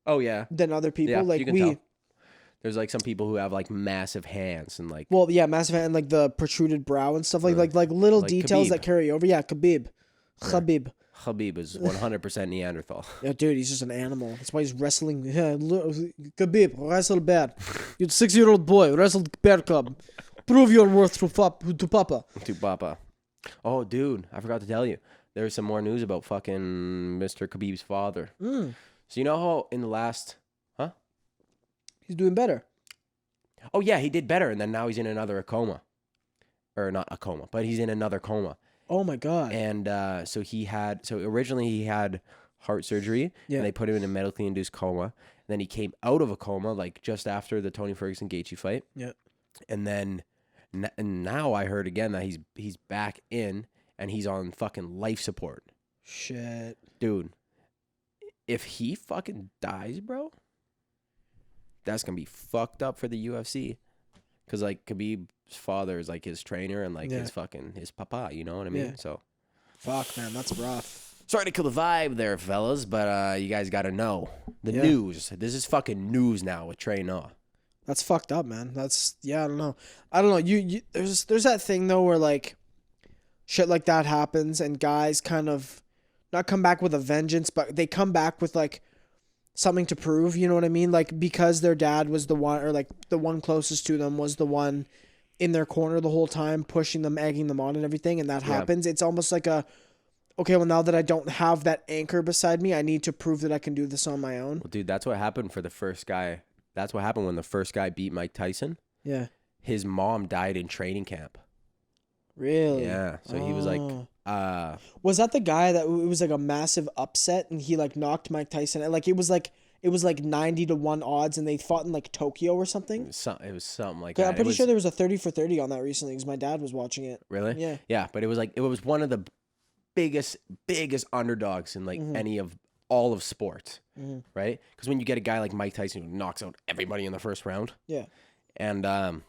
Speaker 1: Oh yeah.
Speaker 2: Than other people.
Speaker 1: Yeah,
Speaker 2: like
Speaker 1: you can tell. There's like some people who have like massive hands and like.
Speaker 2: Well, yeah, massive hand and like the protruded brow and stuff like little like details Khabib. That carry over. Yeah, Khabib.
Speaker 1: Khabib is 100% Neanderthal.
Speaker 2: Yeah, dude, he's just an animal. That's why he's wrestling. Yeah, Khabib, wrestle bear. You're a 6-year-old boy, wrestle bear cub. Prove your worth to Papa.
Speaker 1: To Papa. Oh, dude, I forgot to tell you. There's some more news about fucking Mr. Khabib's father. So you know how in the last.
Speaker 2: He's doing better.
Speaker 1: Oh, yeah, he did better, and then now he's in another coma. Or not a coma, but he's in another coma.
Speaker 2: Oh, my God.
Speaker 1: And so originally he had heart surgery, and they put him in a medically induced coma. And then he came out of a coma, like, just after the Tony Ferguson-Gaethje fight.
Speaker 2: Yeah.
Speaker 1: And then And now I heard again that he's back in and he's on fucking life support.
Speaker 2: Shit.
Speaker 1: Dude, if he fucking dies, bro, that's going to be fucked up for the UFC. Because, like, Khabib's father is, like, his trainer and, like, his papa, you know what I mean?
Speaker 2: Yeah.
Speaker 1: So.
Speaker 2: Fuck, man, that's rough.
Speaker 1: Sorry to kill the vibe there, fellas, but you guys got to know the news. This is fucking news now with Trey Nah.
Speaker 2: That's fucked up, man. That's, I don't know. You there's that thing, though, where, like, shit like that happens and guys kind of not come back with a vengeance, but they come back with, like, something to prove, you know what I mean? Like, because their dad was the one, or, like, the one closest to them was the one in their corner the whole time, pushing them, egging them on and everything, and that happens. It's almost like okay, well, now that I don't have that anchor beside me, I need to prove that I can do this on my own.
Speaker 1: Well, dude, that's what happened for the first guy. That's what happened when the first guy beat Mike Tyson.
Speaker 2: Yeah.
Speaker 1: His mom died in training camp.
Speaker 2: Really?
Speaker 1: Yeah. So he was like,
Speaker 2: was that the guy that it was like a massive upset and he like knocked Mike Tyson? And like it was like 90-1 odds and they fought in like Tokyo or something?
Speaker 1: It was something like that.
Speaker 2: I'm pretty sure there was a 30-for-30 on that recently because my dad was watching it.
Speaker 1: Really?
Speaker 2: Yeah.
Speaker 1: Yeah, but it was one of the biggest underdogs in like any of all of sports, right? Because when you get a guy like Mike Tyson who knocks out everybody in the first round, and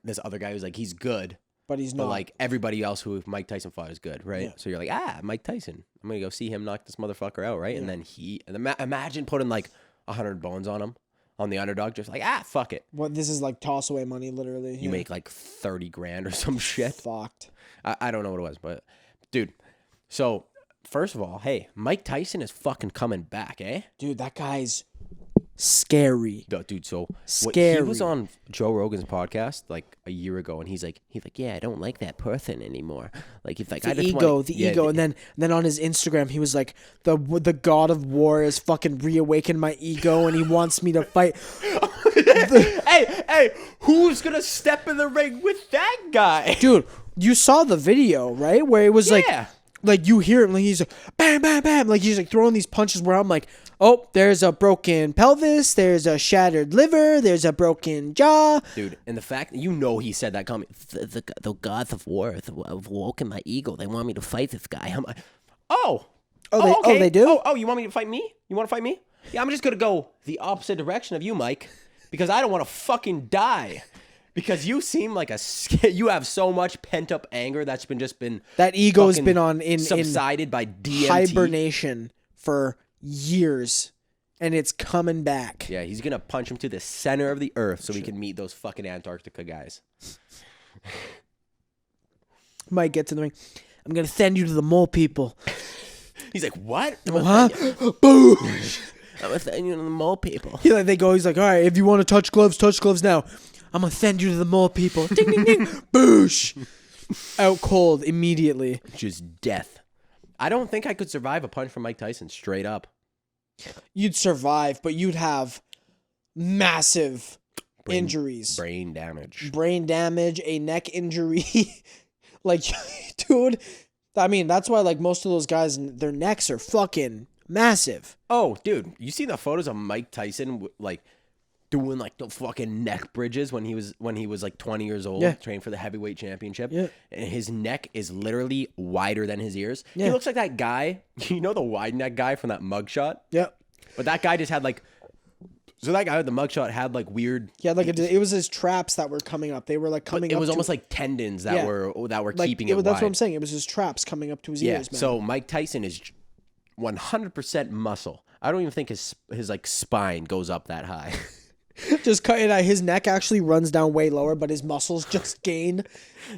Speaker 1: this other guy who's like he's good,
Speaker 2: but he's not.
Speaker 1: But like everybody else who Mike Tyson fought is good, right? Yeah. So you're like, Mike Tyson, I'm gonna go see him knock this motherfucker out, right? Yeah. And then imagine putting like 100 bones on him, on the underdog, just like fuck it.
Speaker 2: What this is like toss away money, literally.
Speaker 1: You make like 30 grand or some shit.
Speaker 2: Fucked.
Speaker 1: I don't know what it was, but dude. So first of all, hey, Mike Tyson is fucking coming back, eh?
Speaker 2: Dude, that guy's scary.
Speaker 1: No, dude, so
Speaker 2: scary.
Speaker 1: He was on Joe Rogan's podcast like a year ago, and he's like, yeah, I don't like that person anymore. Like he's like,
Speaker 2: the ego, and then on his Instagram, he was like, the God of War has fucking reawakened my ego, and he wants me to fight.
Speaker 1: Hey, who's gonna step in the ring with that guy,
Speaker 2: dude? You saw the video, right? Where it was like you hear him, like he's like, bam, bam, bam, like he's like throwing these punches where I'm like, oh, there's a broken pelvis, there's a shattered liver, there's a broken jaw.
Speaker 1: Dude, and the fact that he said that comment, the gods of war have woken my ego. They want me to fight this guy. I'm like, okay.
Speaker 2: They do?
Speaker 1: Oh, you want me to fight me? You want to fight me? Yeah, I'm just going to go the opposite direction of you, Mike, because I don't want to fucking die. Because you seem like you have so much pent up anger that's been
Speaker 2: that ego's been on
Speaker 1: subsided by DMT
Speaker 2: hibernation for years, and it's coming back.
Speaker 1: Yeah, he's gonna punch him to the center of the earth so we can meet those fucking Antarctica guys.
Speaker 2: Might get to the ring. I'm gonna send you to the mole people.
Speaker 1: He's like, what?
Speaker 2: Boom.
Speaker 1: I'm gonna send you to the mole people.
Speaker 2: He's like, all right, if you want to touch gloves now. I'm going to send you to the mole people. Ding, ding, ding. Boosh. Out cold immediately.
Speaker 1: Just death. I don't think I could survive a punch from Mike Tyson straight up.
Speaker 2: You'd survive, but you'd have massive injuries.
Speaker 1: Brain damage.
Speaker 2: A neck injury. Like, dude, I mean, that's why, like, most of those guys, their necks are fucking massive.
Speaker 1: Oh, dude, you see the photos of Mike Tyson, like, doing like the fucking neck bridges when he was like 20 years old, training for the heavyweight championship. Yeah. And his neck is literally wider than his ears. Yeah. He looks like that guy, you know, the wide neck guy from that mugshot.
Speaker 2: Yeah.
Speaker 1: But that guy just had like, so that guy with the mugshot had like weird.
Speaker 2: Yeah, like it was his traps that were coming up. They were like coming up.
Speaker 1: It was almost like tendons that were like, keeping it wide.
Speaker 2: That's what I'm saying. It was his traps coming up to his ears, man.
Speaker 1: So Mike Tyson is 100% muscle. I don't even think his like spine goes up that high.
Speaker 2: Just cut it out. His neck actually runs down way lower, but his muscles just gain.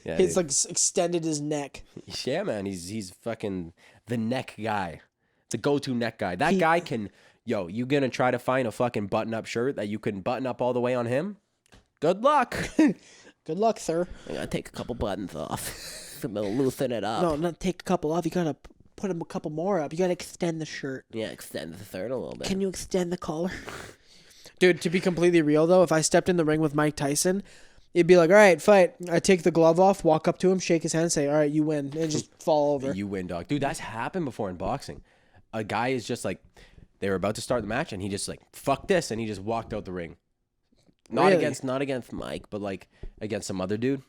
Speaker 2: Yeah, it's like extended his neck.
Speaker 1: Yeah, man. He's fucking the neck guy. It's a go-to neck guy. That guy can, you gonna try to find a fucking button-up shirt that you can button up all the way on him? Good luck.
Speaker 2: Good luck, sir.
Speaker 1: I gotta take a couple buttons off. I'm gonna loosen it up.
Speaker 2: No, not take a couple off. You gotta put a couple more up. You gotta extend the shirt.
Speaker 1: Yeah, extend the third a little bit.
Speaker 2: Can you extend the collar? Dude, to be completely real, though, if I stepped in the ring with Mike Tyson, it'd be like, all right, fight. I take the glove off, walk up to him, shake his hand, say, all right, you win, and just fall over.
Speaker 1: You win, dog. Dude, that's happened before in boxing. A guy is just like, they were about to start the match, and he just like, fuck this, and he just walked out the ring. Not
Speaker 2: Really?
Speaker 1: not against Mike, but like against some other dude.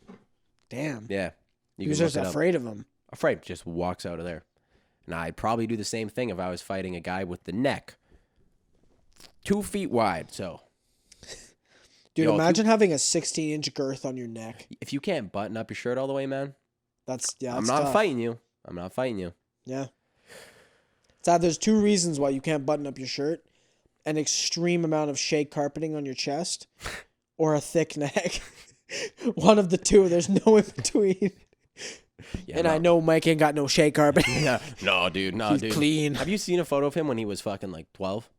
Speaker 2: Damn.
Speaker 1: Yeah. You
Speaker 2: He was
Speaker 1: can
Speaker 2: just
Speaker 1: look it up.
Speaker 2: afraid of him.
Speaker 1: Afraid. Just walks out of there. And I'd probably do the same thing if I was fighting a guy with the neck 2 feet wide. So,
Speaker 2: Dude,
Speaker 1: Yo,
Speaker 2: imagine having a 16-inch girth on your neck.
Speaker 1: if you can't button up your shirt all the way, man,
Speaker 2: That's
Speaker 1: I'm not
Speaker 2: tough.
Speaker 1: fighting you. I'm not fighting you.
Speaker 2: Yeah. There's 2 reasons why you can't button up your shirt: an extreme amount of shake carpeting on your chest, or a thick neck. One of the two. There's no in between.
Speaker 1: Yeah,
Speaker 2: And
Speaker 1: no.
Speaker 2: I know Mike ain't got no shake carpeting.
Speaker 1: Yeah. No, dude. No,
Speaker 2: He's
Speaker 1: dude.
Speaker 2: clean.
Speaker 1: Have you seen a photo of him when he was fucking like 12?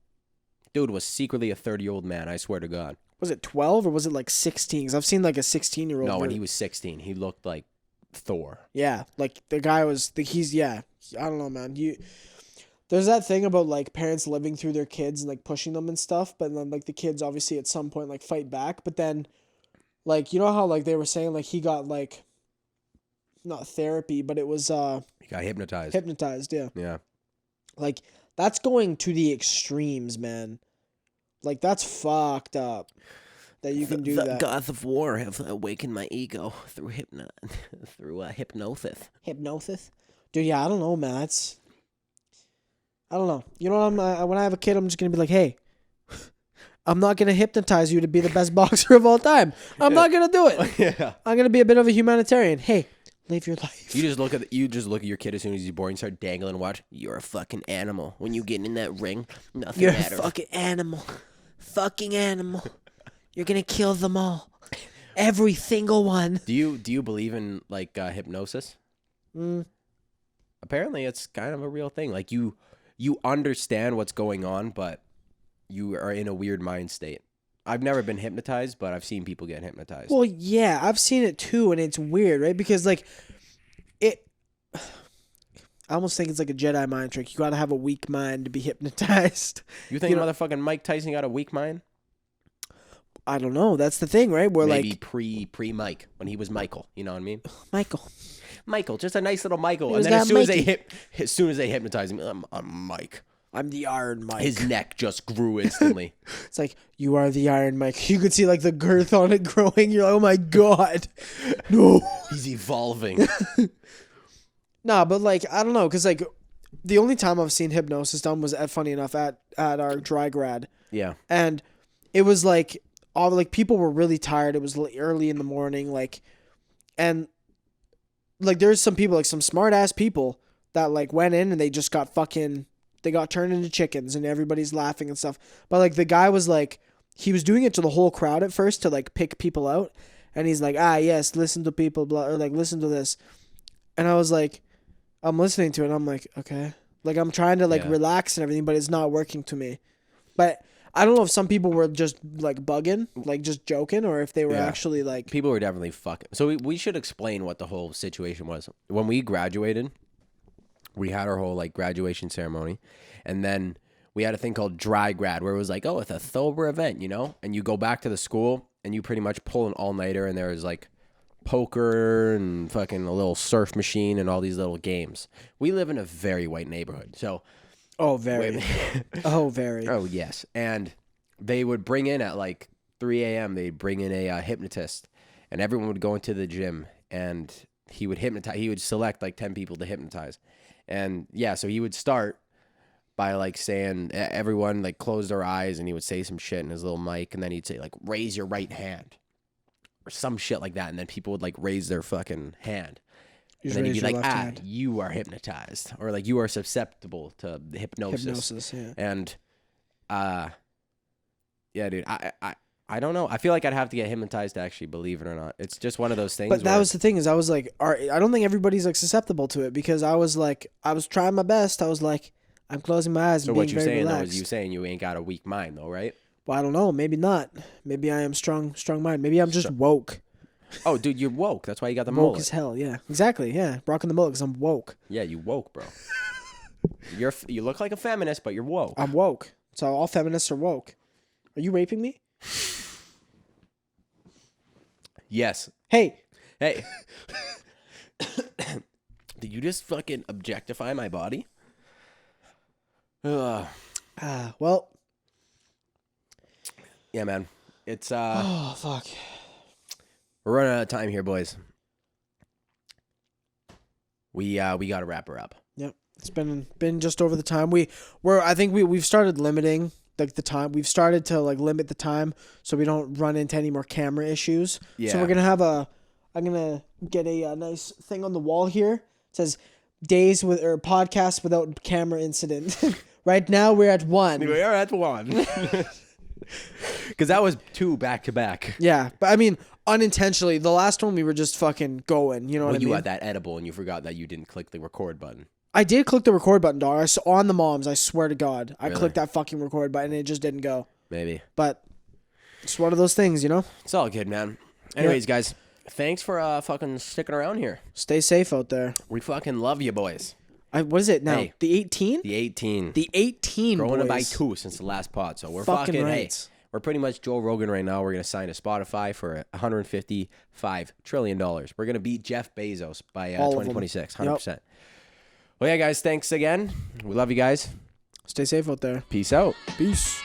Speaker 1: Dude was secretly a 30-year-old man. I swear to God.
Speaker 2: Was it 12 or was it like 16? Because I've seen like a 16-year-old.
Speaker 1: No, when he was 16, he looked like Thor.
Speaker 2: Yeah, like the guy was. I don't know, man. There's that thing about like parents living through their kids and like pushing them and stuff, but then like the kids obviously at some point like fight back, but then like you know how like they were saying like he got like not therapy, but it was
Speaker 1: He got hypnotized.
Speaker 2: hypnotized, yeah.
Speaker 1: Yeah.
Speaker 2: Like that's going to the extremes, man. Like that's fucked up that you can do that.
Speaker 1: gods of war have awakened my ego through hypnosis.
Speaker 2: Hypnosis, dude. Yeah, I don't know, man. I don't know. You know what? When I have a kid, I'm just gonna be like, hey, I'm not gonna hypnotize you to be the best boxer of all time. I'm not gonna do it.
Speaker 1: Yeah.
Speaker 2: I'm gonna be a bit of a humanitarian. Hey, live your life.
Speaker 1: You just look at your kid as soon as he's born. You start dangling and watch. You're a fucking animal. When you get in that ring, nothing
Speaker 2: You're
Speaker 1: matters.
Speaker 2: a fucking animal. Fucking animal. You're gonna kill them all. Every single one.
Speaker 1: Do you believe in like hypnosis? Apparently, it's kind of a real thing. Like you understand what's going on, but you are in a weird mind state. I've never been hypnotized, but I've seen people get hypnotized.
Speaker 2: Well, yeah, I've seen it too, and it's weird, right? Because like it. I almost think it's like a Jedi mind trick. You gotta have a weak mind to be hypnotized.
Speaker 1: You think motherfucking Mike Tyson got a weak mind?
Speaker 2: I don't know. That's the thing, right? Where
Speaker 1: Maybe
Speaker 2: like
Speaker 1: pre Mike when he was Michael. You know what I mean?
Speaker 2: Michael,
Speaker 1: Just a nice little Michael.
Speaker 2: He
Speaker 1: And
Speaker 2: was
Speaker 1: then as
Speaker 2: got
Speaker 1: soon as they hypnotize him, I'm Mike.
Speaker 2: I'm the Iron Mike.
Speaker 1: His neck just grew instantly.
Speaker 2: It's like you are the Iron Mike. You could see like the girth on it growing. You're like, oh my god, no.
Speaker 1: He's evolving.
Speaker 2: Nah, but like I don't know, cause like the only time I've seen hypnosis done was funny enough at our dry grad,
Speaker 1: Yeah.
Speaker 2: and it was like all like people were really tired. It was early in the morning, like, and like there's some people like some smart ass people that like went in and they just got they got turned into chickens and everybody's laughing and stuff. But like the guy was like he was doing it to the whole crowd at first to like pick people out, and he's like, yes, listen to people, blah, or like listen to this, and I was like, I'm listening to it. And I'm like, okay. Like, I'm trying to, like, relax and everything, but it's not working to me. But I don't know if some people were just, like, bugging, like, just joking, or if they were actually, like...
Speaker 1: People were definitely fucking... So we should explain what the whole situation was. When we graduated, we had our whole, like, graduation ceremony. And then we had a thing called dry grad, where it was like, oh, it's a sober event, you know? And you go back to the school, and you pretty much pull an all-nighter, and there was, like... poker and fucking a little surf machine and all these little games. We live in a very white neighborhood, so
Speaker 2: very.
Speaker 1: Oh yes, and they would bring in at like 3 a.m. They'd bring in a hypnotist, and everyone would go into the gym, and he would hypnotize. He would select like 10 people to hypnotize, and yeah, so he would start by like saying everyone like close their eyes, and he would say some shit in his little mic, and then he'd say like raise your right hand. Or some shit like that, and then people would like raise their fucking hand, and then he'd be like, you are hypnotized, or like you are susceptible to hypnosis.
Speaker 2: Yeah.
Speaker 1: And yeah, dude, I don't know. I feel like I'd have to get hypnotized to actually believe it or not. It's just one of those things.
Speaker 2: But that was the thing, is I was like, I don't think everybody's like susceptible to it, because I was trying my best. I was like, I'm closing my eyes and being very relaxed. So what you're saying though is
Speaker 1: you saying you ain't got a weak mind though, right?
Speaker 2: Well, I don't know. Maybe not. Maybe I am strong mind. Maybe I'm just woke.
Speaker 1: Oh, dude, you're woke. That's why you got the
Speaker 2: mullet. Woke
Speaker 1: mullet.
Speaker 2: as hell, yeah. Exactly, yeah. Rocking the mullet because I'm woke.
Speaker 1: Yeah, you woke, bro. You look like a feminist, but you're woke.
Speaker 2: I'm woke. So all feminists are woke. Are you raping me?
Speaker 1: Yes.
Speaker 2: Hey.
Speaker 1: Did you just fucking objectify my body?
Speaker 2: Well...
Speaker 1: Yeah, man. It's
Speaker 2: Oh fuck.
Speaker 1: we're running out of time here, boys. We got to wrap her up.
Speaker 2: Yep. It's been just over the time. I think we've started limiting like the time. We've started to like limit the time so we don't run into any more camera issues.
Speaker 1: Yeah.
Speaker 2: So we're gonna have I'm gonna get a nice thing on the wall here. It says days with or podcasts without camera incident. Right now we're at 1.
Speaker 1: We are at 1. Because that was 2 back to back.
Speaker 2: Yeah, but I mean unintentionally. The last one we were just fucking going. You know what I mean?
Speaker 1: You had that edible and you forgot that you didn't click the record button.
Speaker 2: I did click the record button, dog. On the moms. I swear to God, I
Speaker 1: Really?
Speaker 2: clicked that fucking record button and it just didn't go.
Speaker 1: Maybe.
Speaker 2: But it's one of those things, you know.
Speaker 1: It's all good, man. Anyways, guys, thanks for fucking sticking around here.
Speaker 2: Stay safe out there.
Speaker 1: We fucking love you, boys.
Speaker 2: What is it now?
Speaker 1: Hey.
Speaker 2: The 18?
Speaker 1: The 18.
Speaker 2: The 18,
Speaker 1: Growing it by
Speaker 2: boys.
Speaker 1: 2 since the last pod. So we're
Speaker 2: Fucking
Speaker 1: fucking,
Speaker 2: right.
Speaker 1: hey, we're pretty much Joe Rogan right now. We're going to sign to Spotify for $155 trillion. We're going to beat Jeff Bezos by 2026, 100%.
Speaker 2: Yep.
Speaker 1: Well, yeah, guys, thanks again. We love you guys.
Speaker 2: Stay safe out there.
Speaker 1: Peace out.
Speaker 2: Peace.